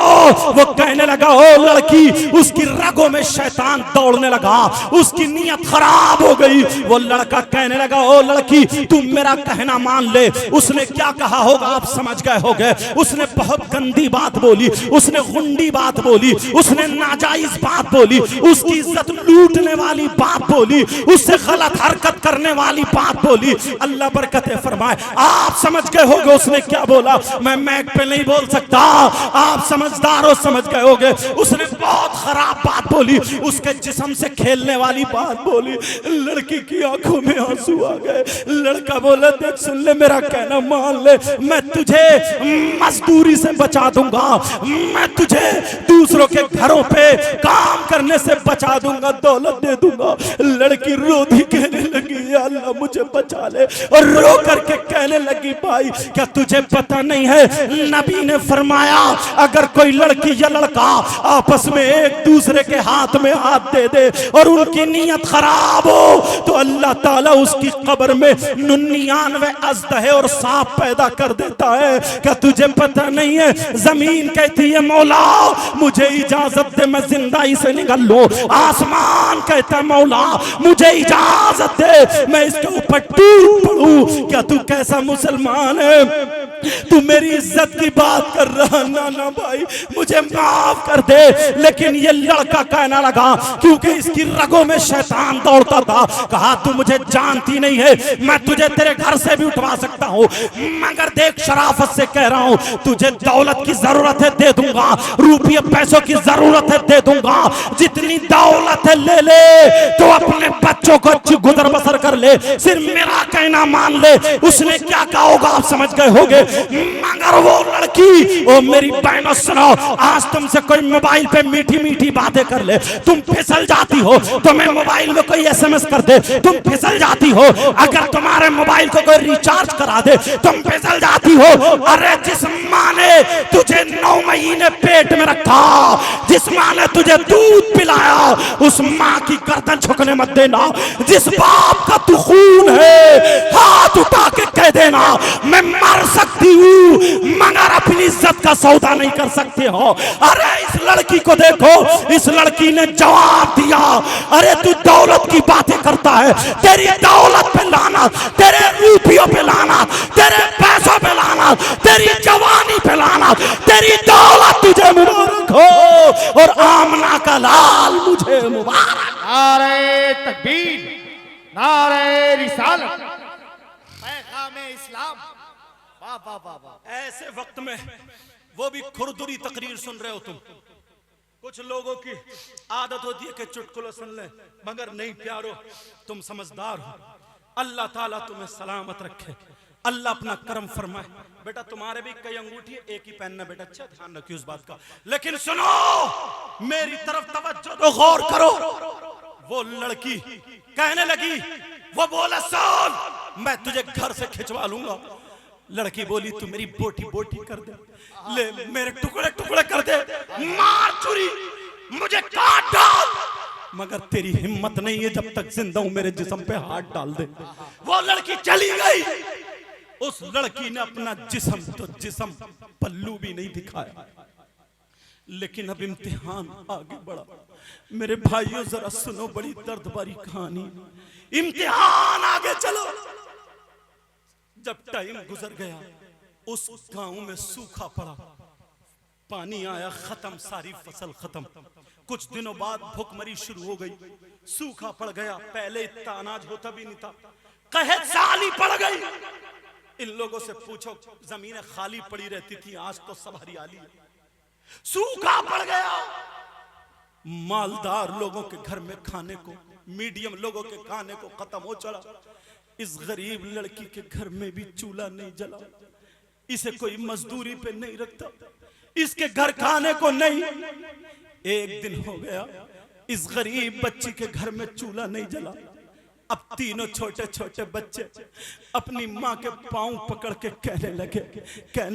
S3: वो कहने लगा ओ लड़की, उसकी रगों में शैतान दौड़ने लगा, उसकी नीयत खराब हो गई। वो लड़का कहने लगा ओ लड़की तुम मेरा कहना मान ले। उसने क्या कहा होगा आप समझ गए होगे, उसने बहुत गंदी बात बोली, उसने गुंडी बात बोली, उसने नाजायज बात बोली, उसकी इज्जत लूटने वाली बात बोली, उससे गलत हरकत करने वाली बात बोली। अल्लाह बरकतें फरमाए। आप समझ गए होगे उसने क्या बोला, मैं मैक पे नहीं बोल सकता, आप समझदार हो, समझ गए होगे। उसने बहुत खराब बात बोली, उसके जिस्म से खेलने वाली बात बोली। लड़की की आंखों में आंसू आ गए। लड़का बोला देख सुन ले, मेरा कहना मान ले, मैं तुझे मजदूरी से बचा दूंगा, मैं तुझे दूसरों के घरों पे काम करने से बचा दूंगा, दौलत दे दूंगा। लड़की रोती कहने लगी या अल्लाह मुझे बचा ले, और रो करके कहने लगी भाई क्या तुझे पता नहीं है, नबी ने फरमाया अगर कोई लड़की या लड़का आपस में एक दूसरे के हाथ में हाथ दे दे और उनकी नीयत खराब हो तो अल्लाह ताला उसकी कब्र में 99 अजदहे और सांप पैदा कर देता है। क्या तुझे पता नहीं है, जमीन कहती है मौला मुझे इजाजत दे मैं जिंदाई से निकल लूं, आसमान कहता है मौला मुझे इजाजत दे मैं इसके ऊपर टूट पड़ूं। क्या तू कैसा मुसलमान है, तू मेरी इज्जत की बात कर रहा, ना ना भाई मुझे माफ कर दे। लेकिन ये लड़का कहना लगा, क्योंकि इसकी रगों में शैतान दौड़ता था, कहा तू मुझे जानती नहीं है, मैं तुझे तेरे घर से भी उठवा सकता हूँ, मगर देख शराफत से कह रहा हूँ तुझे दौलत की जरूरत है दे दूंगा, रुपये पैसों की जरूरत है दे दूंगा, जितनी दौलत है ले ले, तो अपने बच्चों को अच्छी गुजर बसर कर ले, सिर्फ मेरा कहना मान ले। उसने क्या कहा होगा आप समझ गए होगे। मगर वो लड़की, ओ मेरी बहनों सुनो, आज तुमसे कोई मोबाइल पे मीठी मीठी बातें कर ले, तुम फिसल जाती हो, तुम्हें मोबाइल में कोई एसएमएस कर दे तुम फिसल जाती हो, अगर तुम्हारे मोबाइल को कोई रिचार्ज करा दे तुम फिसल जाती हो। अरे जिस माँ ने तुझे 9 महीने पेट में रखा, जिस माँ ने तुझे दूध पिलाया, उस माँ की गर्दन झुकने मत देना। जिस बाप का तू खून है हाथ उठा के कह देना मैं मर सकती हूँ मगर अपनी इज्जत का सौदा नहीं कर सकते हो। अरे इस लड़की को देखो, इस लड़की ने जवाब दिया, अरे तू दौलत की बातें करता है, तेरी दौलत पे लाना, तेरे रुपयों पे लाना, तेरे पैसों पे लाना, तेरी जवानी पे लाना, तेरी दौलत तुझे मुबारक हो और आमना का लाल मुझे मुबारक।
S2: नारे तकबीर, नारे रिसालत, पैगामे इस्लाम। वाह वाह वाह वाह।
S1: ऐसे वक्त में वो भी खुरदुरी तकरीर सुन रहे हो तुम। कुछ लोगों की आदत होती है कि चुटकुले सुन ले, मगर नहीं प्यारो तुम समझदार हो, अल्लाह ताला तुम्हें सलामत रखे, अल्लाह अपना करम फरमाए। बेटा तुम्हारे भी कई अंगूठी है, एक ही पहनना बेटा, अच्छा ध्यान रखिए उस बात का। लेकिन सुनो मेरी तरफ तवज्जो दो, गौर करो। वो लड़की कहने लगी, वो बोला सुन मैं तुझे घर से खिंचवा लूंगा। लड़की बोली तू मेरी बोटी बोटी कर दे, ले मेरे टुकड़े टुकड़े कर दे, मार चुरी मुझे काट डाल, मगर तेरी हिम्मत नहीं है जब तक जिंदा हूं मेरे जिस्म पे हाथ डाल दे। वो लड़की चली गई। उस लड़की ने अपना जिस्म तो जिस्म पल्लू भी नहीं दिखाया। लेकिन अब इम्तिहान आगे बढ़ा। मेरे भाइयों जरा सुनो, बड़ी दर्द भरी कहानी। इम्तिहान आगे चलो। जब टाइम गुजर गया, उस गांव में सूखा पड़ा, पानी आया, खत्म, सारी फसल खत्म। कुछ दिनों बाद भूखमरी शुरू हो गई, सूखा पड़ गया। पहले इतना अनाज होता भी नहीं था, कहत साली पड़ गई। इन लोगों से पूछो, जमीनें खाली पड़ी रहती थी, आज तो सब हरियाली है। सूखा पड़ गया, मालदार लोगों के घर में खाने को, मीडियम लोगों के खाने को खत्म हो चला। इस गरीब लड़की के घर में भी चूल्हा नहीं जला, इसे कोई मजदूरी पे नहीं रखता, इसके घर खाने को नहीं। एक दिन हो गया, इस गरीब बच्ची के घर में चूल्हा नहीं जला।
S3: अब तीनों छोटे छोटे बच्चे अपनी माँ के पाँव पकड़ के कहने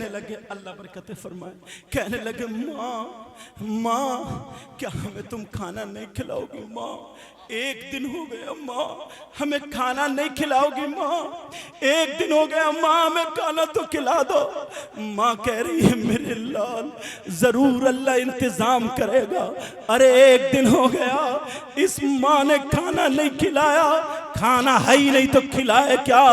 S3: लगे अल्लाह बरकत फरमाए, कहने लगे माँ क्या हमें तुम खाना नहीं खिलाओगी माँ? एक दिन हो गया माँ, हमें खाना नहीं खिलाओगी माँ? एक दिन हो गया माँ, हमें खाना तो खिला दो। माँ कह रही है मेरे लाल जरूर अल्लाह इंतजाम करेगा। अरे एक दिन हो गया, इस माँ ने खाना नहीं खिलाया, खाना है ही नहीं तो खिलाए क्या?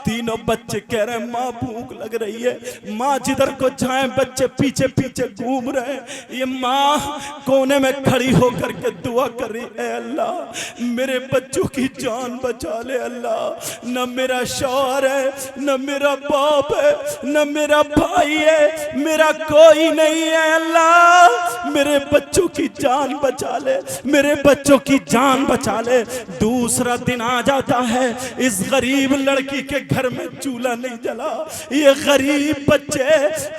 S3: तीनों बच्चे कह रहे हैं माँ भूख लग रही है। माँ जिधर को जाए बच्चे पीछे पीछे घूम रहे हैं। ये माँ कोने में खड़ी होकर के दुआ कर रही है, अल्लाह मेरे बच्चों की जान बचा ले अल्लाह। न मेरा शौहर है, न मेरा बाप है, न मेरा भाई है, मेरा कोई नहीं है अल्लाह, मेरे बच्चों की जान बचा ले, मेरे बच्चों की जान बचा ले। दूसरा दिन आ जाता है, इस गरीब लड़की के घर में चूल्हा नहीं जला। ये गरीब बच्चे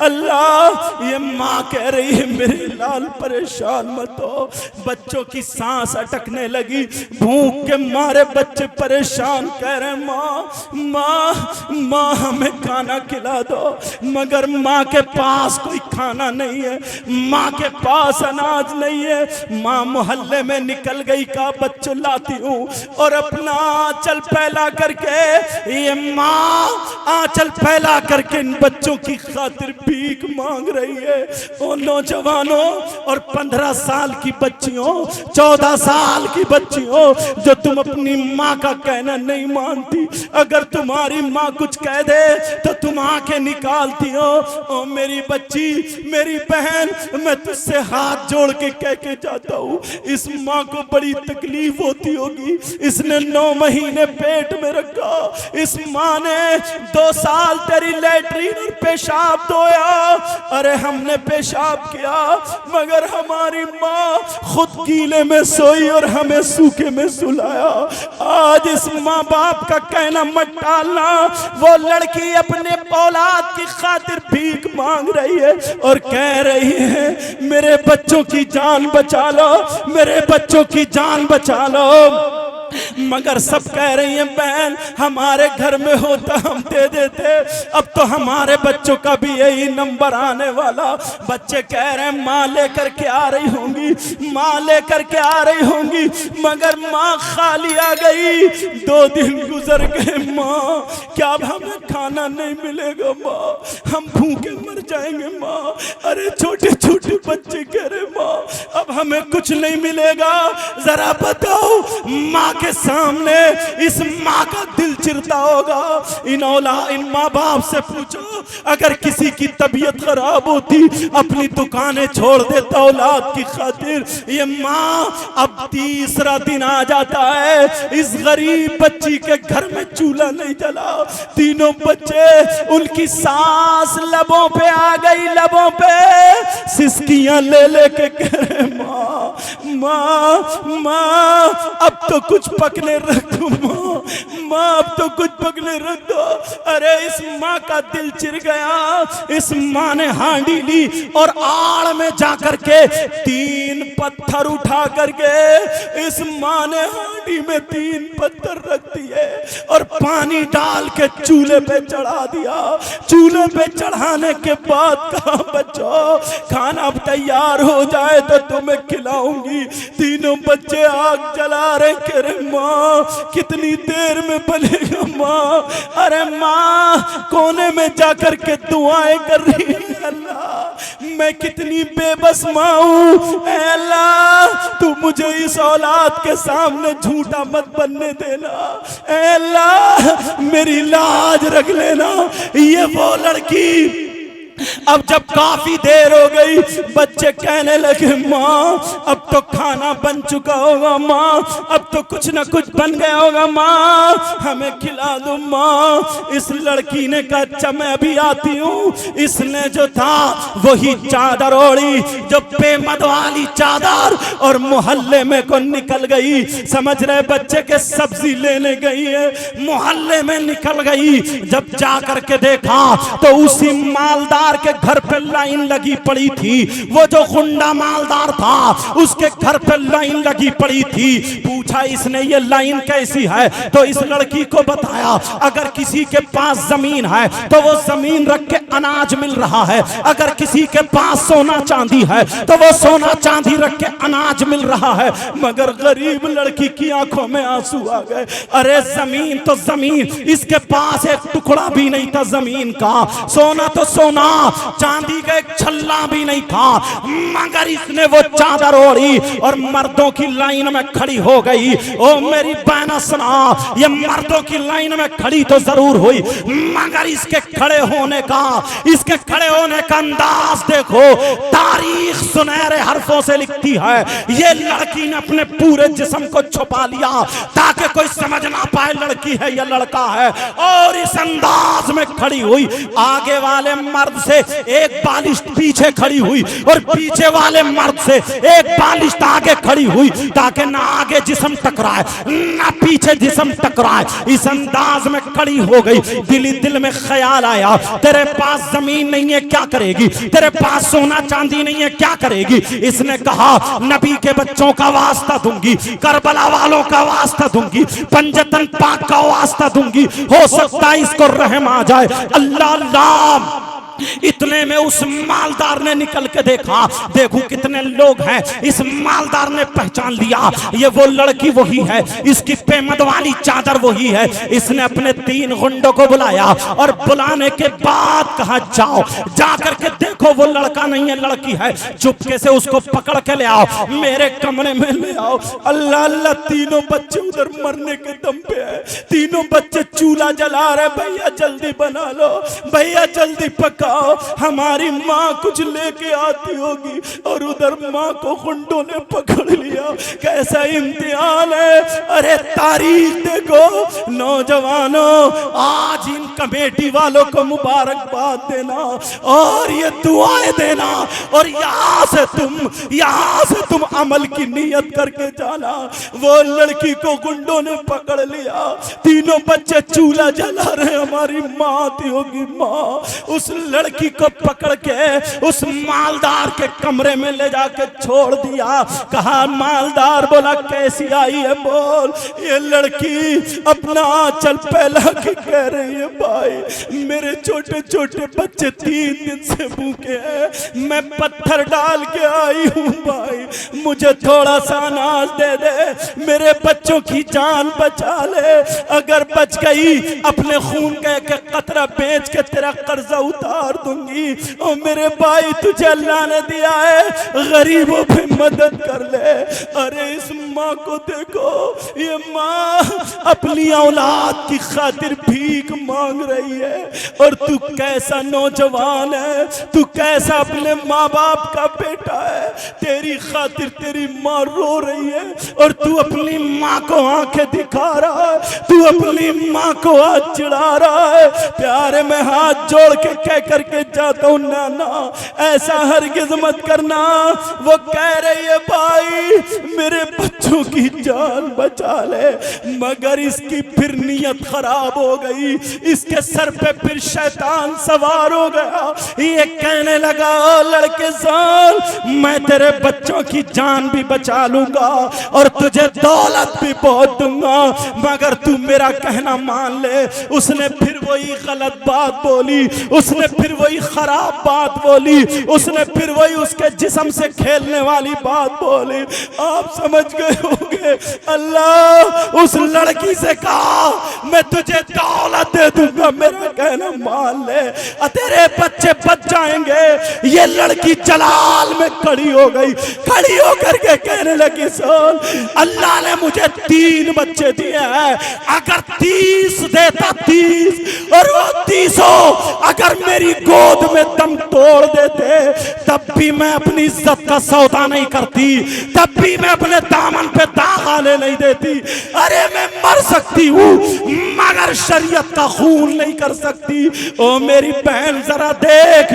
S3: अल्लाह, ये माँ कह रही है मेरे लाल परेशान मत हो। बच्चों की सांस अटकने लगी, भूख के मारे बच्चे परेशान कह रहे माँ हमें खाना खिला दो। मगर माँ के पास कोई खाना नहीं है, माँ के पास अनाज नहीं है। माँ मोहल्ले में निकल गई, का बच्चों लाती हूँ और अपना आंचल फैला करके, ये माँ आंचल फैला करके इन बच्चों की खातिर भीख मांग रही है। ओ नौजवानों और 15 साल की बच्चियों, 14 साल की बच्चियों, जो तुम अपनी माँ का कहना नहीं मानती, अगर तुम्हारी माँ कुछ कह दे तो तुम आंखें निकालती हो। ओ मेरी बच्ची, मेरी बहन, मैं तुझसे हाथ जोड़ के कह के जाता हूँ, इस माँ को बड़ी तकलीफ होती होगी। इसने 9 महीने पेट में रखा, इस माँ ने 2 साल तेरी लैट्रीन और पेशाब धोया। अरे हमने पेशाब किया, मगर हमारी माँ खुद गीले में सोई और हमें सूखे में सुलाया। आज इस माँ बाप का कहना मत टालना। वो लड़की अपने औलाद की खातिर भीख मांग रही है और कह रही है मेरे बच्चों की जान बचा लो, मेरे बच्चों की जान बचा लो। मगर सब कह रही हैं बहन हमारे घर में होता हम दे देते, अब तो हमारे बच्चों का भी यही नंबर आने वाला। बच्चे कह रहे हैं माँ लेकर के आ रही होंगी, माँ लेकर के आ रही होंगी, मगर माँ खाली आ गई। 2 दिन गुजर गए, माँ क्या अब हमें खाना नहीं मिलेगा माँ, हम भूखे मर जाएंगे माँ। अरे छोटे छोटे बच्चे कह रहे माँ अब हमें कुछ नहीं मिलेगा, जरा बताओ। माँ के सामने इस माँ का दिल चिरता होगा। इन माँ बाप से पूछो, अगर किसी की तबीयत खराब होती अपनी दुकानें छोड़ देता औलाद की खातिर। ये माँ अब तीसरा दिन आ जाता है, इस गरीब बच्ची के घर में चूल्हा नहीं जला। तीनों बच्चे, उनकी सांस लबों पे आ गई, लबों पे सिसकियां ले लेके कह रहे माँ अब तो कुछ पकने रख दो माँ अब तो कुछ पकने रख दो। अरे इस माँ का दिल चिर गया। इस माँ ने हांडी ली और आड़ में जाकर के 3 पत्थर उठा करके इस माँ ने हांडी में 3 पत्थर रख दिए और पानी डाल के चूल्हे पे चढ़ा दिया। चूल्हे पे चढ़ाने के बाद कहा बच्चों खाना तैयार हो जाए तो तुम्हें खिलाऊंगी। तीनों बच्चे आग जला रहे, कह रहे माँ कितनी देर में बनेगा माँ। अरे माँ कोने में जाकर के दुआएं कर रही है, अल्लाह मैं कितनी बेबस माँ हूँ, अल्लाह तू मुझे इस औलाद के सामने झूठा मत बनने देना, अल्लाह मेरी लाज रख लेना। ये वो लड़की अब जब काफी देर हो गई, बच्चे कहने लगे माँ अब तो खाना बन चुका होगा माँ, अब तो कुछ ना कुछ बन गया होगा माँ, हमें खिला दो माँ। इस लड़की ने कहा अच्छा मैं अभी आती हूँ। इसने जो था वही चादर ओढ़ी, जो बेमद वाली चादर, और मोहल्ले में को निकल गई। समझ रहे बच्चे के सब्जी लेने गई है, मोहल्ले में निकल गई। जब जा करके देखा तो उसी मालदार मालदार के घर पे लाइन लगी पड़ी थी। वो जो गुंडा मालदार था उसके घर पे लाइन लगी पड़ी थी। पूछा इसने ये लाइन कैसी है, तो इस लड़की को बताया अगर किसी के पास जमीन है तो वो जमीन रख के अनाज मिल रहा है, अगर किसी के पास सोना चांदी है तो वो सोना चांदी रख के अनाज मिल रहा है। मगर गरीब लड़की की आंखों में आंसू आ गए। अरे जमीन तो जमीन, इसके पास एक टुकड़ा भी नहीं था जमीन का, सोना तो सोना, चांदी का एक छल्ला भी नहीं था। मगर इसने वो चादर ओढ़ी और मर्दों की लाइन में खड़ी हो गई। ओ मेरी बहना सुना, ये मर्दों की लाइन में खड़ी तो जरूर हुई, मगर इसके खड़े होने का, इसके खड़े होने का अंदाज देखो। तारीख सुनहरे हरफों से लिखती है ये लड़की ने अपने पूरे जिस्म को छुपा लिया ताकि कोई समझ ना पाए लड़की है या लड़का है, और इस अंदाज में खड़ी हुई। आगे वाले मर्द से एक बालिश पीछे खड़ी हुई और पीछे वाले मर्द से एक बालिश आगे खड़ी हुई ताकि ना आगे जिस्म टकराए ना पीछे जिस्म टकराए। इस अंदाज में खड़ी हो गई। दिल में ख्याल आया, तेरे पास जमीन नहीं है क्या करेगी, तेरे पास सोना चांदी नहीं है क्या करेगी। इसने कहा नबी के बच्चों का वास्ता दूंगी, करबला वालों का वास्ता दूंगी, पंजतन पाक का वास्ता दूंगी, हो सकता है इसको रहम आ जाए। अल्लाह अल्लाह। इतने में उस मालदार ने निकल के देखा, देखो कितने लोग हैं। इस मालदार ने पहचान लिया ये वो लड़की वही है, इसकी पेमद वाली चादर वही है। इसने अपने 3 गुंडों को बुलाया और बुलाने के बाद कहा जाओ जाकर के देखो वो लड़का नहीं है लड़की है। चुपके से उसको पकड़ के ले आओ, मेरे कमरे में ले आओ। अल्लाह अल्लाह, तीनों बच्चे उधर मरने के दम पे है, तीनों बच्चे चूल्हा जला रहे। भैया जल्दी बना लो, भैया जल्दी पका, हमारी माँ कुछ लेके आती होगी। और उधर माँ को गुंडों ने पकड़ लिया। कैसा इम्तिहान है। अरे तारीख देखो नौजवानों, आज इन कमेटी वालों को मुबारकबाद देना और ये दुआएं देना, और यहाँ से तुम अमल की नीयत करके जाना। वो लड़की को गुंडों ने पकड़ लिया, तीनों बच्चे चूल्हा जला रहे, हमारी माँ आती होगी माँ। उस लड़की को पकड़ के उस मालदार के कमरे में ले जाके छोड़ दिया। कहा मालदार बोला कैसी आई है बोल। ये लड़की अपना आंचल फैला के कह रही है भाई मेरे छोटे छोटे बच्चे 3 दिन से भूखे हैं, मैं पत्थर डाल के आई हूँ भाई, मुझे थोड़ा सा अनाज दे दे, मेरे बच्चों की जान बचा ले। अगर बच गई अपने खून का एक कतरा बेच के तेरा कर्जा उतार दूंगी। और मेरे भाई तुझे अल्लाह ने दिया है, गरीबों पे मदद कर ले। अरे इस माँ को देखो, ये माँ अपनी औलाद की खातिर भीख मांग रही है। और तू कैसा नौजवान है, तू कैसा अपने माँ बाप का बेटा है, तेरी खातिर तेरी माँ रो रही है और तू अपनी माँ को आंखें दिखा रहा है, तू अपनी माँ को हाथ चिढ़ा रहा है। प्यारे में हाथ जोड़ के कह करके जाता हूँ नाना ऐसा हरगिज़ मत करना। वो कह रही है भाई मेरे बच्चों की जान बचा ले, मगर इसकी फिर नीयत खराब हो गई, इसके सर पे फिर शैतान सवार हो गया। ये कहने लगा ओ लड़के जान मैं तेरे बच्चों की जान भी बचा लूंगा और तुझे दौलत भी बहुत दूंगा, मगर तू मेरा कहना मान ले। उसने फिर वही गलत बात बोली, उसने फिर वही खराब बात बोली, उसने फिर वही उसके जिस्म से खेलने वाली बात बोली। आप समझ गए होंगे। अल्लाह उस लड़की से कहा मैं तुझे दौलत दे दूंगा, मेरा कहना मान ले, तेरे बच्चे बच जाएंगे। ये लड़की जलाल में खड़ी हो गई, खड़ी होकर के कहने लगी सुन अल्लाह ने मुझे 3 बच्चे दिए हैं, अगर 30 देता 30 और वो 30 अगर मेरी गोद में दम तोड़ देते तब भी मैं अपनी इज्जत का सौदा नहीं करती, तब भी मैं अपने दामन पे दाग आने नहीं देती। अरे मैं मर सकती हूँ मगर शरीयत का खून नहीं कर सकती। ओ मेरी बहन जरा देख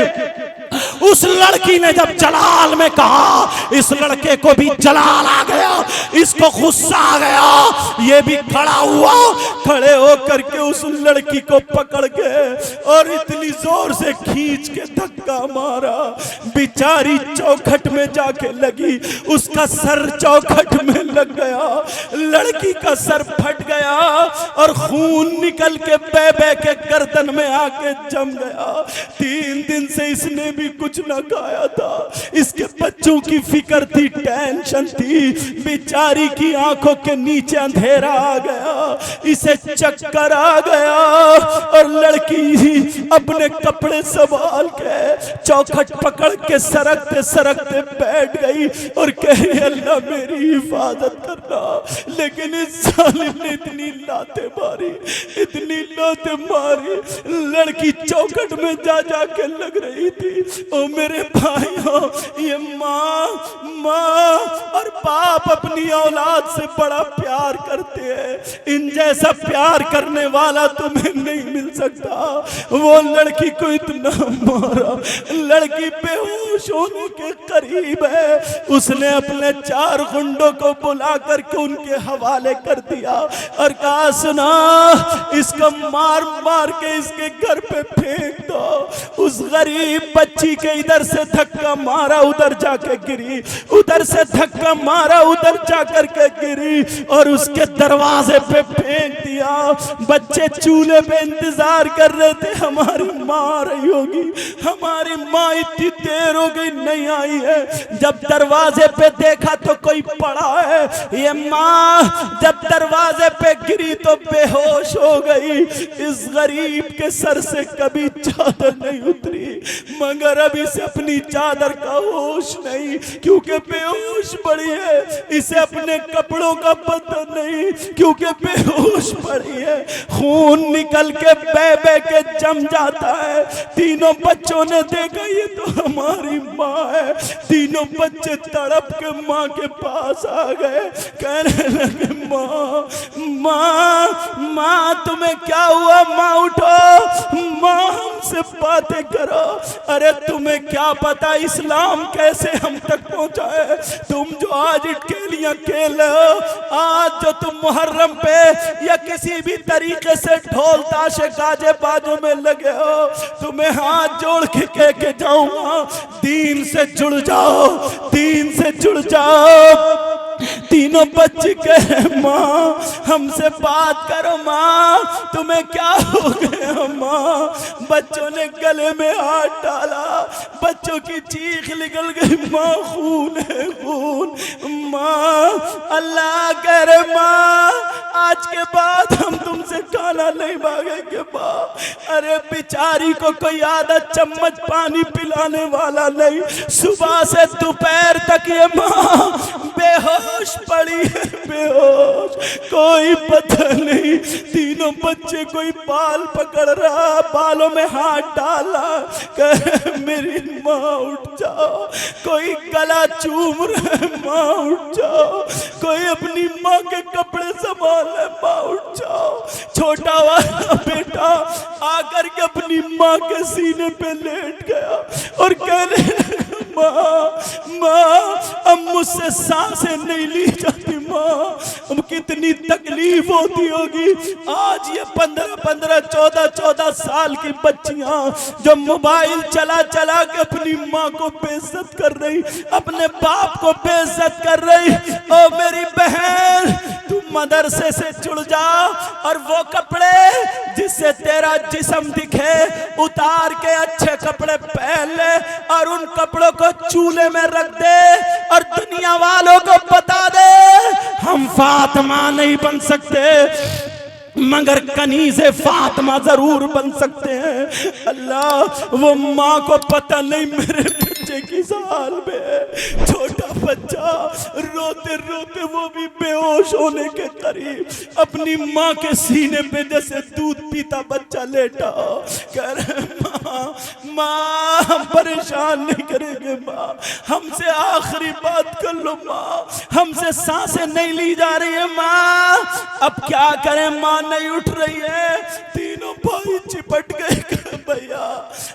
S3: उस लड़की ने जब जलाल में कहा, इस लड़के को भी जलाल आ गया, इसको गुस्सा आ गया। ये भी खड़ा हुआ, खड़े होकर के उस लड़की को पकड़ के और इतनी जोर से खींच के धक्का मारा, बेचारी चौखट में जाके लगी, उसका सर चौखट में लग गया, लड़की का सर फट गया और खून निकल के बेबे के गर्दन में आके जम गया। 3 दिन से इसने भी कुछ ना खाया था, इसके बच्चों की फिक्र थी, टेंशन थी, बेचारी की आंखों के नीचे अंधेरा आ गया, इसे चक्कर आ गया और लड़की अपने कपड़े संभाल के चौखट पकड़ के सरकते सरकते बैठ गई और कह रही अल्लाह मेरी हिफाजत करना। लेकिन इस जालिम ने इतनी लाते मारी, इतनी लाते मारी, लड़की चौखट में जा जा के लग रही थी। ओ मेरे भाइयों, ये माँ और बाप अपनी औलाद से बड़ा प्यार करते हैं, इन जैसा प्यार करने वाला तुम्हें नहीं मिल सकता। वो लड़की को इतना मारा, लड़की बेहोश होने के करीब है, उसने अपने 4 गुंडों को बुला करके उनके हवाले कर दिया और कहा सुना, इसको मार मार के इसके घर पे फेंक दो। उस गरीब बच्ची के इधर से धक्का मारा, उधर जाके गिरी, उधर से धक्का मारा, उधर जाकर के गिरी और उसके दरवाजे पे फेंक दिया। बच्चे चूल्हे पे इंतजार कर रहे थे, हमारी माँ आ रही होगी, हमारी माँ इतनी देर हो गई नहीं आई है। जब दरवाजे पे देखा तो कोई पड़ा है, ये माँ जब दरवाजे पे गिरी तो बेहोश हो गई। इस गरीब के सर से कभी चादर नहीं उतरी, मगर अब इसे अपनी चादर का होश नहीं, क्योंकि बेहोश पड़ी है, इसे अपने कपड़ों का पता नहीं, क्योंकि बेहोश पड़ी है। खून निकल के बे के जम जाता है। तीनों बच्चों ने देखा ये तो हमारी माँ है, तीनों बच्चे तड़प के माँ के पास आ गए, कहने लगे माँ माँ माँ तुम्हें क्या हुआ, माँ उठो, माँ हमसे बातें करो। अरे तुम्हें क्या पता इस्लाम कैसे हम तक पहुंचा है, तुम जो आज इटकेलियां खेल रहे हो, आज जो तुम मुहर्रम पे या किसी भी तरीके से ढोल ताशे गाजे बाजों में लगे हो, तुम्हें हाथ जोड़ के कह के जाऊंगा दीन से जुड़ जाओ, दीन से जुड़ जाओ। तीनों बच्चे कहे माँ हमसे बात करो, माँ तुम्हें क्या हो गया माँ। बच्चों ने गले में हाथ डाला, बच्चों की चीख निकल गई, माँ खून है खून। माँ अल्लाह करे माँ आज के बाद हम तुमसे खाना नहीं मांगेंगे माँ। अरे बेचारी को कोई आधा चम्मच पानी पिलाने वाला नहीं, सुबह से दोपहर तक ये माँ बेहोश पड़ी है, बेहोश, कोई पता नहीं। तीनों बच्चे कोई बाल पकड़ रहा, बालों में हाथ डाला, कहे मेरी माँ उठ जाओ, कोई गला चूम रहा, माँ उठ जाओ, कोई अपनी माँ के कपड़े संभाल है, माँ उठ जाओ। छोटा वाला बेटा आकर के अपनी माँ के सीने पे लेट गया और कहने माँ अब मुझसे सांसें नहीं ली जाती माँ, अब कितनी तकलीफ होती होगी। आज ये 15-15, 14-14 साल की बच्चियां जो मोबाइल चला चला के अपनी माँ को बेइज्जत कर रही, अपने बाप को बेइज्जत कर रही। ओ मेरी बहन तू मदरसे से जुड़ जा और वो कपड़े जिससे तेरा जिस्म दिखे उतार के अच्छे कपड़े पहन ले और उन कपड़ों को चूल्हे में रख दे और दुनिया वालों को बता दे हम फातिमा नहीं बन सकते मगर कनीज़े फातिमा जरूर बन सकते हैं। अल्लाह वो माँ को पता नहीं मेरे बच्चे की हाल में, छोटा बच्चा रोते रोते वो भी बेहोश होने के करीब अपनी माँ के सीने पे जैसे दूध पीता बच्चा लेटा, कह रहे माँ हम परेशान नहीं करेंगे माँ, हमसे आखिरी बात कर लो माँ, हमसे सांसें नहीं ली जा रही है माँ, अब क्या करें माँ नहीं उठ रही है। तीनों भाई चिपट गए, भैया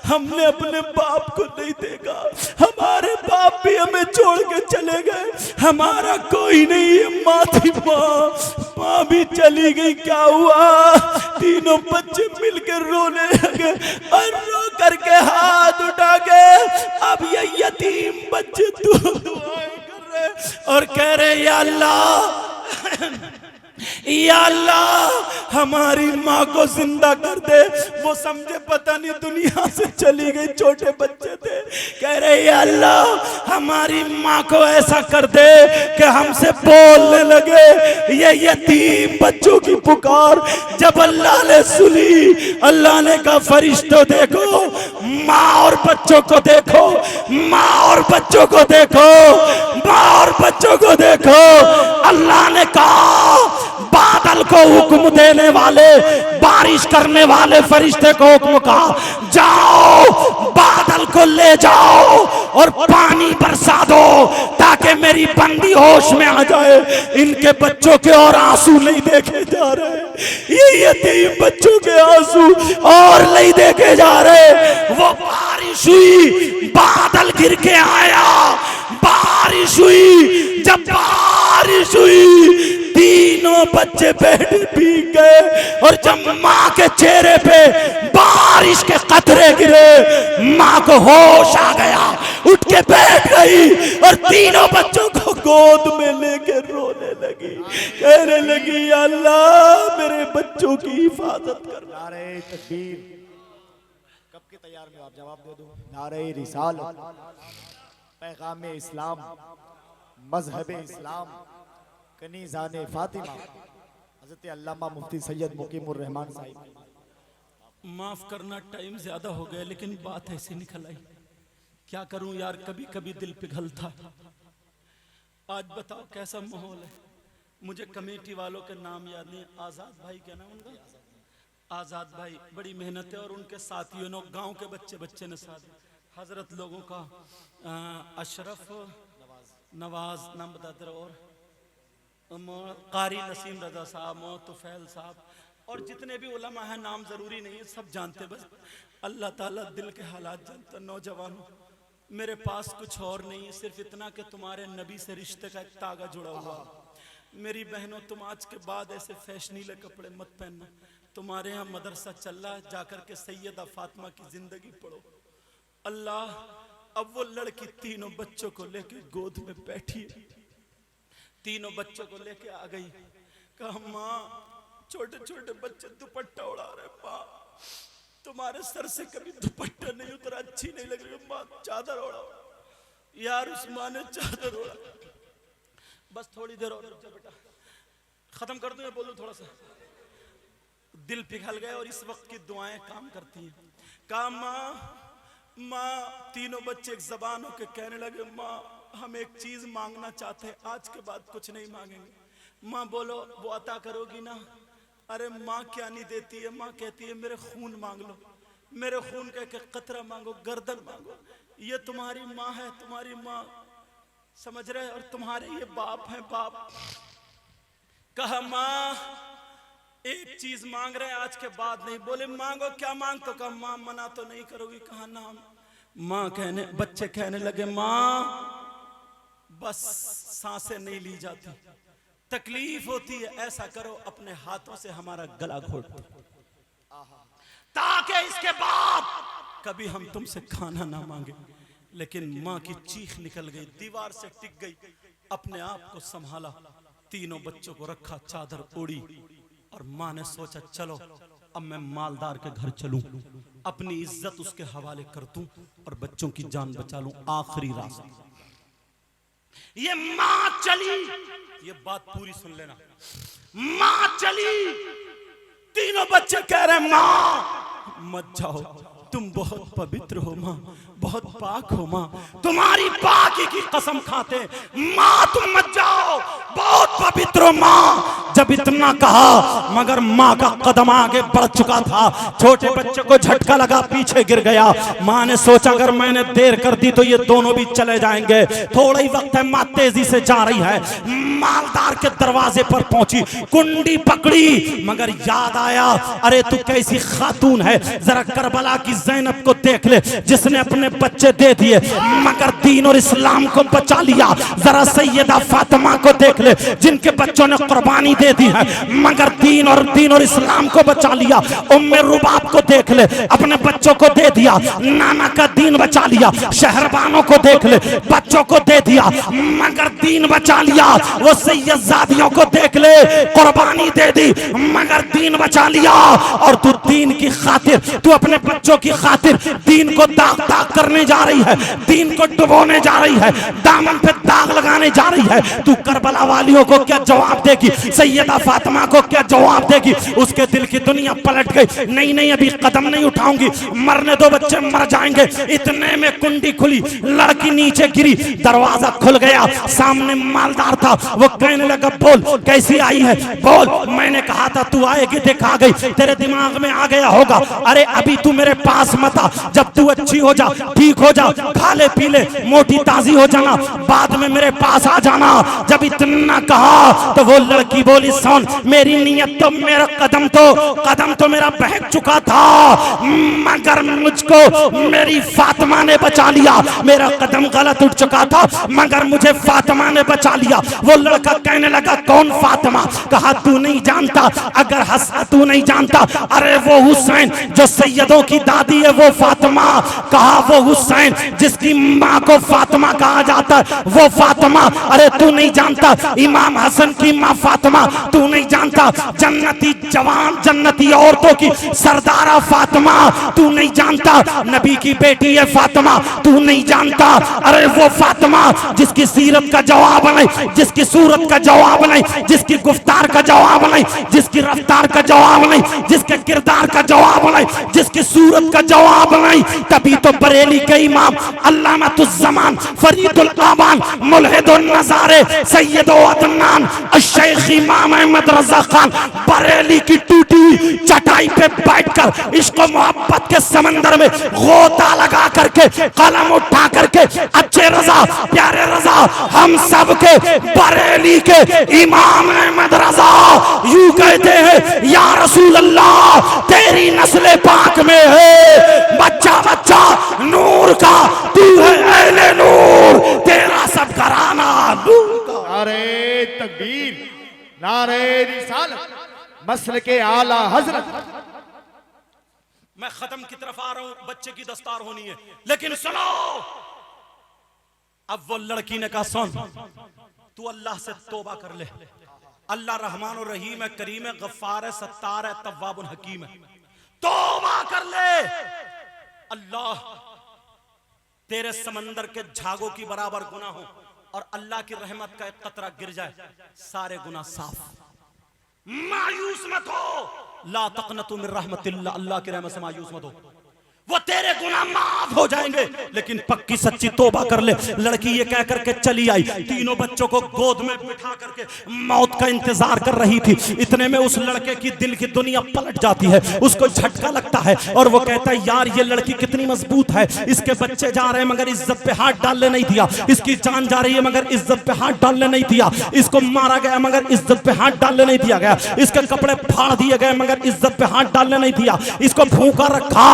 S3: हमने अपने बाप को नहीं देखा, हमारे बाप भी हमें छोड़ के चले गए, हमारा कोई नहीं है। माँ थी, माँ भी चली गई। क्या हुआ? तीनों बच्चे मिलकर रोने लगे और रो करके हाथ उठा के अब ये यतीम बच्चे दुआएं कर रहे और कह रहे या अल्लाह, या अल्लाह हमारी माँ को जिंदा कर दे। वो समझे पता नहीं दुनिया से चली गई, छोटे बच्चे थे। कह रहे या अल्लाह हमारी माँ को ऐसा कर दे कि हमसे बोलने लगे। ये यतीम बच्चों की पुकार जब अल्लाह ने सुनी, अल्लाह ने कहा फरिश्तों देखो, माँ और बच्चों को देखो, माँ और बच्चों को देखो, माँ और बच्चों को देखो। अल्लाह ने कहा बादल को हुक्म देने वाले, बारिश करने वाले फरिश्ते को हुक्म कहा जाओ बादल को ले जाओ और पानी बरसा दो ताकि मेरी बंदी होश में आ जाए। इनके बच्चों के और आंसू नहीं देखे जा रहे, ये यतीम बच्चों के आंसू और नहीं देखे जा रहे। वो बारिश हुई, बादल गिर के आया, बारिश हुई। जब बारिश हुई तीनों बच्चे बैठे भीग गए और जब माँ के चेहरे पे बारिश के कतरे गिरे, माँ को होश आ गया, उठ के बैठ गई और तीनों बच्चों को गोद में लेके रोने लगी, कहने लगी या अल्लाह मेरे बच्चों की हिफाजत कर।
S2: नारे तकबीर। कब के तैयार में आप जवाब दे दो। नारे रिसालत, पैगाम इस्लाम, मजहब इस्लाम, कनीज़ाने फातिमा, हज़रत अल्लामा मुफ्ती सैयद मुकीमुर रहमान साहिब।
S3: माफ करना, टाइम ज्यादा हो गया लेकिन बात ऐसे निकल आई। क्या करूं यार, कभी कभी दिल पिघलता। आज बताओ कैसा माहौल है। मुझे कमेटी वालों के नाम याद नहीं। आजाद भाई, क्या नाम उनका? आजाद भाई, बड़ी मेहनत है। और उनके साथियों ने, गांव के बच्चे ने साथ, हजरत लोगों का, अशरफ नवाज नाम बताते रहो, और कारी नसीम रजा साहब, तुफैल साहब, और जितने भी उलमा हैं, नाम जरूरी नहीं है, सब जानते। बस अल्लाह ताला दिल के हालात जानता। नौजवानों, मेरे पास कुछ और नहीं है, सिर्फ इतना कि तुम्हारे नबी से रिश्ते का एक तागा जुड़ा हुआ। मेरी बहनों, तुम आज के बाद ऐसे फैशनीले कपड़े मत पहनना। तुम्हारे यहाँ मदरसा चल रहा है, जाकर के सैयदा फातिमा की जिंदगी पढ़ो। अल्लाह, अब वो लड़की तीनों बच्चों को लेके गोद में बैठी है, तीनों बच्चों को लेके आ गई। कहा माँ, छोटे छोटे बच्चे दुपट्टा उड़ा रहे, माँ तुम्हारे सर से कभी दुपट्टा नहीं उतरा, अच्छी नहीं लग रही माँ, चादर ओढ़ा। यार उस माँ ने चादर ओढ़ा। बस थोड़ी देर और बेटा, खत्म कर दूं या बोलूं थोड़ा सा? दिल पिघल गए और इस वक्त की दुआएं काम करती हैं। कहा माँ, तीनों बच्चे एक जबान होकर कहने लगे माँ हम एक चीज मांगना चाहते हैं, आज के बाद कुछ नहीं मांगेंगे। माँ बोलो, वो अता करोगी ना? अरे माँ क्या नहीं देती है, माँ कहती है मेरे खून मांग लो, मेरे खून का एक कतरा मांगो, गर्दन मांगो। ये तुम्हारी माँ है, तुम्हारी माँ, समझ रहे? और तुम्हारे ये बाप हैं, बाप। कहा माँ एक चीज मांग रहे हैं, आज के बाद नहीं। बोले मांगो, क्या मांग? तो कहा माँ मना तो नहीं करोगी? कहा ना। माँ कहने, बच्चे कहने लगे माँ बस सांसें नहीं ली जाती, तकलीफ होती है, ऐसा करो अपने हाथों से हमारा गला घोट दो, ताकि इसके बाद कभी हम तुमसे खाना ना मांगे। लेकिन माँ की चीख निकल गई, दीवार से टिक गई, अपने आप को संभाला, तीनों बच्चों को रखा, चादर ओढ़ी, और माँ ने सोचा चलो अब मैं मालदार के घर चलूं, अपनी इज्जत उसके हवाले कर दूं और बच्चों की जान बचा लूं। आखिरी रास्ता। ये माँ चली, ये बात पूरी सुन लेना। माँ चली, तीनों बच्चे कह रहे माँ मत जाओ, तुम बहुत पवित्र हो माँ, बहुत पाक हो माँ, तुम्हारी पाकी की कसम खाते माँ तुम मत जाओ, बहुत पवित्र हो माँ। जब इतना कहा मगर माँ का कदम आगे बढ़ चुका था, छोटे बच्चे को झटका लगा, पीछे गिर गया। माँ ने सोचा अगर मैंने देर कर दी तो ये दोनों भी चले जाएंगे। थोड़ा ही वक्त है, माँ तेजी से जा रही है, मालदार के दरवाजे पर पहुंची, कुंडी पकड़ी, मगर याद आया अरे तू कैसी खातून है, जरा करबला की ज़ैनब को देख ले, जिसने अपने बच्चे दे दिए मगर दीन और इस्लाम को बचा लिया। जरा सैयदा फातिमा को देख ले, जिनके बच्चों ने कुर्बानी दे दी है मगर दीन और इस्लाम को बचा लिया। उम्मे रुबाब को देख ले, अपने बच्चों को दे दिया, नाना का दीन बचा लिया। शहरबानों को देख ले, बच्चों को दे दिया मगर दीन बचा लिया। वो सैयदजादियों को देख ले, कुर्बानी दे दी मगर दीन बचा लिया। और तू दीन की खातिर, तू अपने बच्चों की खातिर दीन को दाग दाग करने जा रही है, दीन को डुबोने जा रही है, दामन पे दाग लगाने जा रही है। तू करबला वालियों को क्या जवाब देगी, सैयदा फातिमा को क्या जवाब देगी? उसके दिल की दुनिया पलट गई। नहीं नहीं, अभी कदम नहीं उठाऊंगी, मरने दो, बच्चे मर जाएंगे। इतने में कुंडी खुली, लड़की नीचे गिरी, दरवाजा खुल गया, सामने मालदार था। वो कहने लगा बोल कैसी आई है, बोल। मैंने कहा था तू आएगी, देखा गई, तेरे दिमाग में आ गया होगा। अरे अभी तू मेरे पास मत आ, जब तू अच्छी हो जा, ठीक हो जा, खा ले पी ले, मोटी ताजी हो जाना, बाद में मेरे पास आ जाना। जब इतना कहा तो वो लड़की बोली सुन, मेरी नीयत तो, मेरा कदम तो मेरा बहक चुका था मगर मुझको मेरी फातिमा ने बचा लिया। मेरा कदम गलत उठ चुका था मगर मुझे फातिमा ने बचा लिया। वो लड़का कहने लगा कौन फातिमा? कहा तू नहीं जानता, अगर हंसा तू नहीं जानता, अरे वो हुसैन जो सैयदों की दादी है वो फातिमा। कहा वो हुसैन जिसकी माँ को फातिमा कहा जाता है वो फातिमा। अरे तू नहीं जानता, इमाम हसन की माँ फातिमा, तू नहीं जानता, जन्नती जवान जन्नती औरतों की सरदारा फातिमा, तू नहीं जानता, नबी की बेटी है फातिमा, तू नहीं जानता। अरे वो फातिमा जिसकी सीरत का जवाब नहीं, जिसकी सूरत का जवाब नहीं, जिसकी गुफ्तार का जवाब नहीं, जिसकी रफ्तार का जवाब नहीं, जिसके किरदार का जवाब नहीं, जिसकी सूरत का जवाब नहीं। तभी तो बरेली के इमाम अल्लामातुज़्ज़मान फरीदुल आबान मुल्हिदुन नज़ारे सैयद अदनान शेख इमाम अहमद रज़ा खान बरेली की टूटी चटाई पे बैठकर इश्क मोहब्बत के समंदर में गोता लगा करके कलम उठा करके अच्छे रजा प्यारे रजा हम सब के बरेली के इमाम अहमद रजा यूं कहते हैं या रसूल अल्लाह तेरी नस्ल पाक में है बच्चा बच्चा नूर का, तू है अहले नूर, तेरा सब घराना नूर का।
S2: नारे तकबीर, नारे रिसालत, मसल के आला हजरत।
S3: मैं खत्म की तरफ आ रहा हूं, बच्चे की दस्तार होनी है, लेकिन सुनो। अब वो लड़की ने कहा सुन, तू अल्लाह से तौबा कर ले। अल्लाह रहमान और रहीम है, करीम है, गफ्फार है, सत्तार है, तव्वाब और हकीम है। तौबा कर ले। अल्लाह तेरे समंदर के झागों की बराबर गुनाह हो और अल्लाह की रहमत का एक कतरा गिर जाए, सारे गुनाह साफ। मायूस मत हो, ला तक़नतु मिन रहमतिल्लाह, अल्लाह की रहमत से मायूस मत हो, वो तेरे गुनाह माफ हो जाएंगे, लेकिन पक्की सच्ची तौबा कर ले। लड़की ये कह करके चली आई, तीनों बच्चों को गोद में बिठा करके मौत का इंतजार कर रही थी। इतने में उस लड़के की दिल की दुनिया पलट जाती है, उसको झटका लगता है और वो कहता है यार ये लड़की कितनी मजबूत है, इसके बच्चे जा रहे हैं मगर इज्जत पे हाथ डालने नहीं दिया, इसकी जान जा रही है मगर इज्जत पे हाथ डालने नहीं दिया, इसको मारा गया मगर इज्जत पे हाथ डालने नहीं दिया गया, इसके कपड़े फाड़ दिए गए मगर इज्जत पे हाथ डालने नहीं दिया, इसको भूखा रखा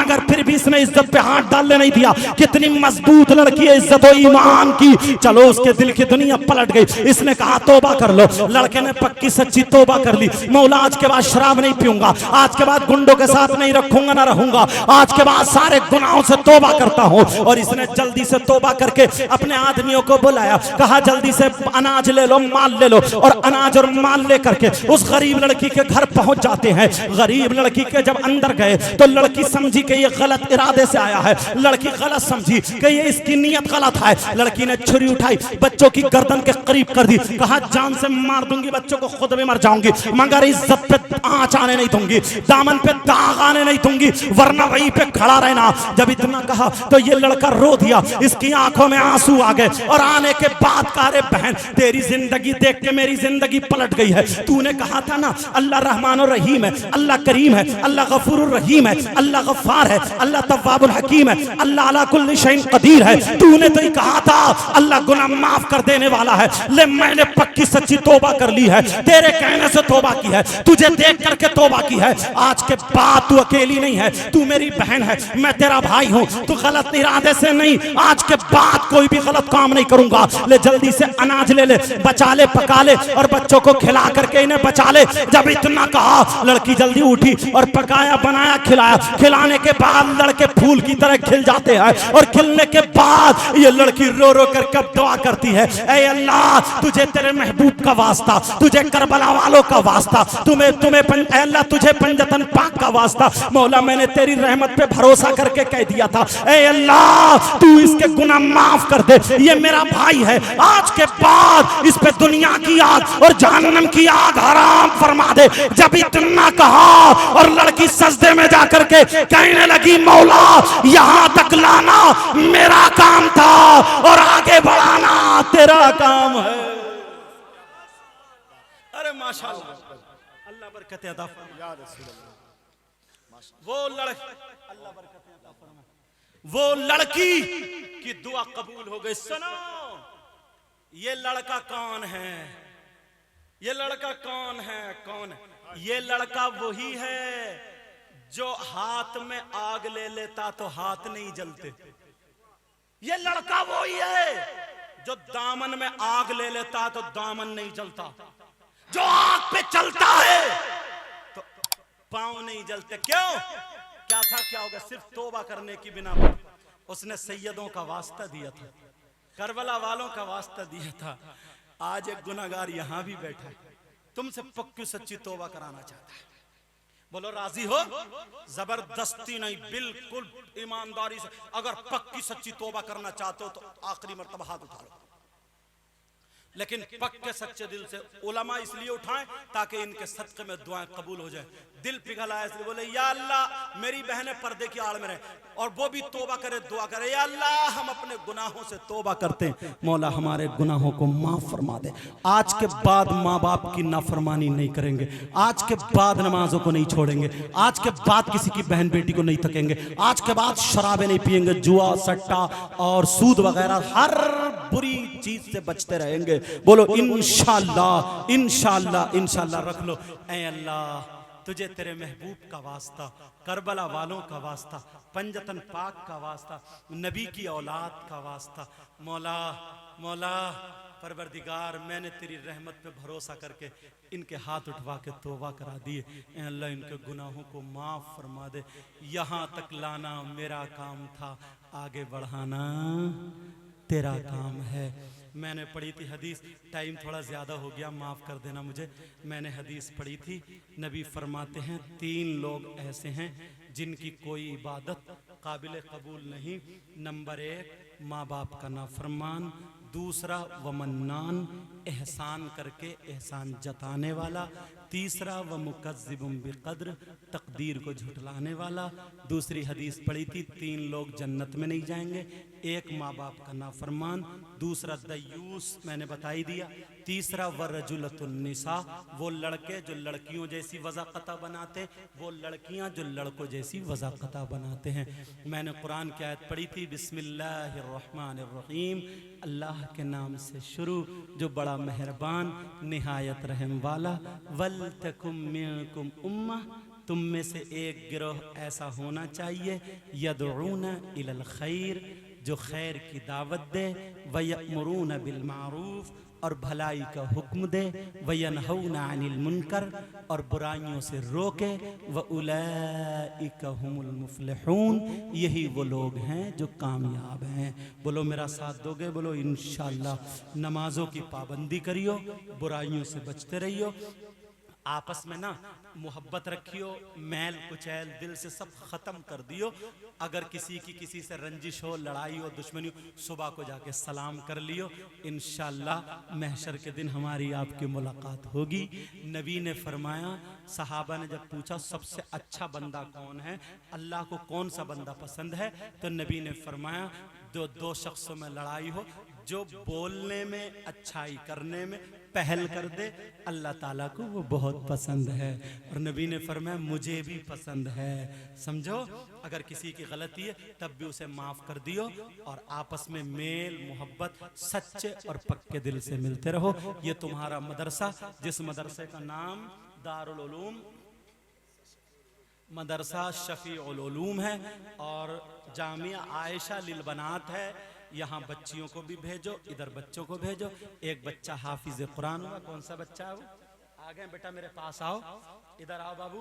S3: मगर फिर भी इसने इज्जत पे हाथ डालने नहीं दिया। कितनी मजबूत लड़की है, इज्जत और ईमान की। चलो उसके दिल की दुनिया पलट गई। इसने कहा तौबा कर लो। लड़के ने पक्की सच्ची तौबा कर ली। मौला आज के बाद शराब नहीं पीऊंगा, आज के बाद गुंडों के साथ नहीं रखूंगा ना रहूंगा, आज के बाद सारे गुनाहों से तौबा करता हूं। और इसने जल्दी से तौबा करके अपने आदमियों को बुलाया, कहा जल्दी से अनाज ले लो, माल ले लो। और अनाज और माल लेकर के उस गरीब लड़की के घर पहुंच जाते हैं। गरीब लड़की के जब अंदर गए तो लड़की समझी कि ये गलत इरादे से आया है, लड़की गलत समझी कि ये इसकी नीयत गलत है। लड़की ने छुरी उठाई, बच्चों की गर्दन के करीब कर दी, कहा जान से मार दूंगी, बच्चों को खुद भी मर जाऊंगी मगर इज्जत पे आंच आने नहीं दूंगी, दामन पे दाग आने नहीं दूंगी, वरना वहीं पे खड़ा रहना। जब इतना कहा तो ये लड़का रो दिया, इसकी आंखों में आंसू आ गए। और आने के बाद कहा रे बहन तेरी जिंदगी देख के मेरी जिंदगी पलट गई है। तूने कहा था ना अल्लाह रहमान और रहीम है, अल्लाह करीम है, अल्लाह गफूर रहीम है, अल्लाह गफ्फार गफ्फार है, अल्लाह तव्वाबुल हकीम है, अल्लाह अला कुल्ली शैइन कदीर है। तूने तो ही कहा था अल्लाह गुनाह माफ कर देने वाला है, ले मैंने पक्की सच्ची तौबा कर ली है, तेरे कहने से तौबा की है, तुझे देख करके तौबा की है। आज के बाद तू अकेली नहीं है, तू मेरी बहन है, मैं तेरा भाई हूँ, तू गलत इरादे से नहीं, आज के बाद कोई भी गलत काम नहीं करूंगा। ले जल्दी से अनाज ले ले, बचा ले, पका ले और बच्चों को खिला करके इन्हें बचा ले। जब इतना कहा लड़की जल्दी उठी और पकाया, बनाया, खिलाया। खिलाने के बाद लड़के फूल की तरह खिल जाते हैं और खिलने के बाद ये लड़की रो रो कर कब दुआ करती है, ऐ अल्लाह तुझे तेरे महबूब का वास्ता, तुझे करबला वालों का वास्ता, अल्लाह तुझे पंजतन पाक का वास्ता, मौला मैंने तेरी रहमत पे भरोसा करके कह दिया था, ऐ अल्लाह तू इसके गुनाह माफ कर दे, ये मेरा भाई है, आज के बाद इस पे दुनिया की आग और जहन्नम की आग हराम फरमा दे। जब इतना कहा और लड़की सजदे में जाकर के कहने लगी, मौला यहां तक लाना मेरा काम था और आगे बढ़ाना तेरा काम है। अरे माशाअल्लाह, अल्लाह बरकत अता फरमाए। वो लड़की की दुआ कबूल हो गई। सुनो, ये लड़का कौन है? ये लड़का कौन है? कौन है ये लड़का? वही है जो हाथ में आग ले लेता तो हाथ नहीं जलते। ये लड़का वही है जो दामन में आग ले लेता तो दामन नहीं जलता, जो आग पे चलता है तो पांव नहीं जलते। क्यों? क्या था, क्या होगा? सिर्फ तौबा करने की बिना पर उसने सैयदों का वास्ता दिया था, करबला वालों का वास्ता दिया था। आज एक गुनाहगार यहां भी बैठा है, तुमसे पक्की सच्ची तौबा कराना चाहता है। बोलो राजी हो? जबरदस्ती नहीं, बिल्कुल ईमानदारी से। अगर पक्की सच्ची तौबा करना चाहते हो तो आखिरी मर्तबा हाथ उठा लो, लेकिन पक्के सच्चे दिल से। उलमा इसलिए उठाएं ताकि इनके सदक़े में दुआएं कबूल हो जाए। दिल पिघला है इसलिए बोले, या अल्लाह मेरी बहनें पर्दे की आड़ में रहे और वो भी तौबा करे, दुआ करे, या अल्लाह हम अपने गुनाहों से तौबा करते हैं, मौला हमारे गुनाहों को माफ फरमा दे। आज के बाद माँ बाप की नाफरमानी नहीं करेंगे, आज के बाद नमाजों को नहीं छोड़ेंगे, आज के बाद किसी की बहन बेटी को नहीं तकेंगे, आज के बाद शराबें नहीं पिएंगे, जुआ, सट्टा और सूद वगैरह हर बुरी चीज से बचते रहेंगे। बोलो इंशाअल्लाह, इंशाअल्लाह, इंशाअल्लाह। रख लो, ऐ अल्लाह तुझे तेरे महबूब का वास्ता, करबला वालों का वास्ता, पंजतन पाक का वास्ता, नबी की औलाद का वास्ता, मौला मौला परवरदिगार मैंने तेरी रहमत पे भरोसा करके इनके हाथ उठवा के तौबा करा दिए। ऐ अल्लाह इनके गुनाहों को माफ फरमा दे। यहाँ तक लाना मेरा काम था, आगे बढ़ाना तेरा काम है। मैंने पढ़ी थी हदीस, टाइम थोड़ा ज़्यादा हो गया, माफ़ कर देना मुझे। मैंने हदीस पढ़ी थी, नबी फरमाते हैं 3 लोग ऐसे हैं जिनकी कोई इबादत काबिल कबूल नहीं। नंबर 1 माँ बाप का नाफरमान, दूसरा वमन्नान एहसान करके एहसान जताने वाला, तीसरा व मुकज़्ज़िबुम बिक़द्र तकदीर को झुठलाने वाला। दूसरी हदीस पढ़ी थी 3 लोग जन्नत में नहीं जाएंगे, एक माँ बाप का नाफरमान, दूसरा दयूस मैंने बता ही दिया, तीसरा व रजुलतुन निसा वो लड़के जो लड़कियों जैसी वज़ाक़ता बनाते, वो लड़कियां जो लड़कों जैसी वज़ाक़ता बनाते हैं। मैंने कुरान की आयत पढ़ी थी, बिस्मिल्लाहिर्रहमानिर्रहीम, अल्लाह के नाम से शुरू जो बड़ा मेहरबान निहायत रहम वाला। वल तकुम मिनकुम उम्मा, तुम में से एक गिरोह ऐसा होना चाहिए, यदऊना इलल खैर जो खैर की दावत दे, वयअमुरूना बिल मारूफ और भलाई का हुक्म दे, वयनहौना अनिल मुनकर और बुराइयों से रोके, व उलैइका हुमुल मुफ्लिहून यही वो लोग हैं जो कामयाब हैं। बोलो मेरा साथ दोगे? बोलो इंशाअल्लाह। नमाजों की पाबंदी करियो, बुराइयों से बचते रहियो, आपस में ना मोहब्बत रखियो, मैल कुचैल दिल से सब खत्म कर दियो। अगर किसी की किसी से रंजिश हो, लड़ाई हो, दुश्मनी हो, सुबह को जाके सलाम कर लियो। इंशाअल्लाह महशर के दिन हमारी आपकी मुलाकात होगी। नबी ने फरमाया, सहाबा ने जब पूछा सबसे अच्छा बंदा कौन है, अल्लाह को कौन सा बंदा पसंद है, तो नबी ने फरमाया जो 2 शख्सों में लड़ाई हो, जो बोलने में अच्छाई करने में पहल कर दे, अल्लाह ताला को वो बहुत पसंद है। और नबी ने फरमाया मुझे भी पसंद है। समझो, अगर किसी की गलती है तब भी उसे माफ कर दियो और आपस में मेल मोहब्बत सच्चे और पक्के दिल से मिलते रहो। ये तुम्हारा मदरसा, जिस मदरसे का नाम दारुल उलूम मदरसा शफीउल उलूम है और जामिया आयशा लिल बनात है, यहाँ बच्चियों को भी भेजो, इधर बच्चों को भेजो। एक बच्चा हाफिज कुरान हुआ, कौन सा बच्चा है वो? आ गए बेटा, मेरे पास आओ, इधर आओ बाबू।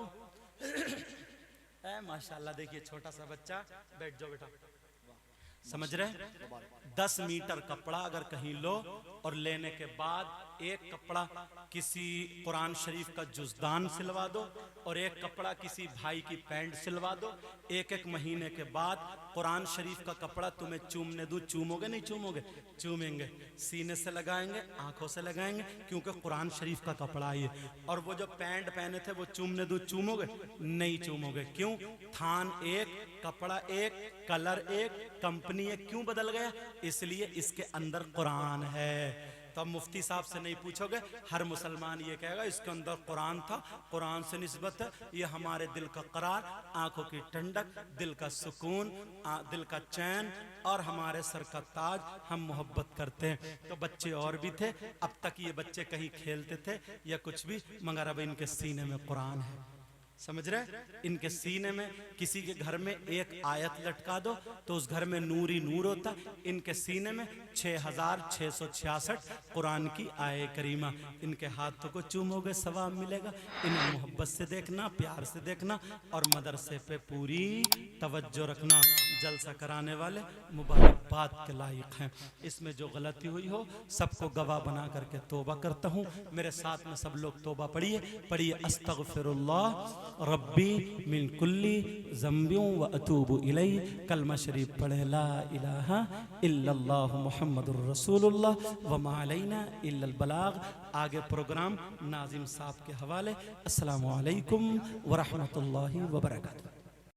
S3: माशाल्लाह, देखिए छोटा सा बच्चा, बैठ जाओ बेटा। समझ रहे? 10 मीटर कपड़ा अगर कहीं लो और लेने के बाद एक कपड़ा किसी कुरान शरीफ का जुज़दान सिलवा दो और एक कपड़ा किसी भाई की पैंट सिलवा दो। एक एक महीने के बाद कुरान शरीफ का कपड़ा तुम्हें चूमने दूं, चूमोगे नहीं चूमोगे? चूमेंगे। सीने से लगाएंगे, आंखों से लगाएंगे, क्योंकि कुरान शरीफ का कपड़ा है। और वो जो पैंट पहने थे वो चूमने दूं, चूमोगे? नहीं चूमोगे। क्यों? थान एक, कपड़ा एक, कलर एक, कंपनी एक। क्यों बदल गया? इसलिए इसके अंदर कुरान है। तो अब मुफ्ती साहब से नहीं पूछोगे, हर मुसलमान ये कहेगा इसके अंदर कुरान था, कुरान से निस्बत है। ये हमारे दिल का करार, आंखों की ठंडक, दिल का सुकून, दिल का चैन और हमारे सर का ताज। हम मोहब्बत करते हैं। तो बच्चे और भी थे, अब तक ये बच्चे कहीं खेलते थे या कुछ भी, मगर अब इनके सीने में कुरान है। समझ रहे? इनके सीने में किसी के घर में एक आयत लटका दो तो उस घर में नूर ही नूर होता। इनके सीने में 6666 कुरान की आय करीमा। इनके हाथों को चूमोगे सवाब मिलेगा। इन्हें मोहब्बत से देखना, प्यार से देखना और मदरसे पे पूरी तवज्जो रखना। जलसा कराने वाले मुबारकबाद के लायक हैं। इसमें जो गलती हुई हो सबको गवाह बना करके तौबा करता हूँ। मेरे साथ में सब लोग तौबा पढ़िए। अस्तगफिरुल्लाह रब्बी मिन कुल्ली ज़ंबियों व अतूबु इलैहि। कलमा शरीफ पढ़े, ला इलाहा इल्लल्लाह मुहम्मदुर रसूलुल्लाह व मा अलैना इल्लल बलाग। आगे प्रोग्राम नाजिम साहब के हवाले। अस्सलामु अलैकुम व रहमतुल्लाहि व बरकातुहू।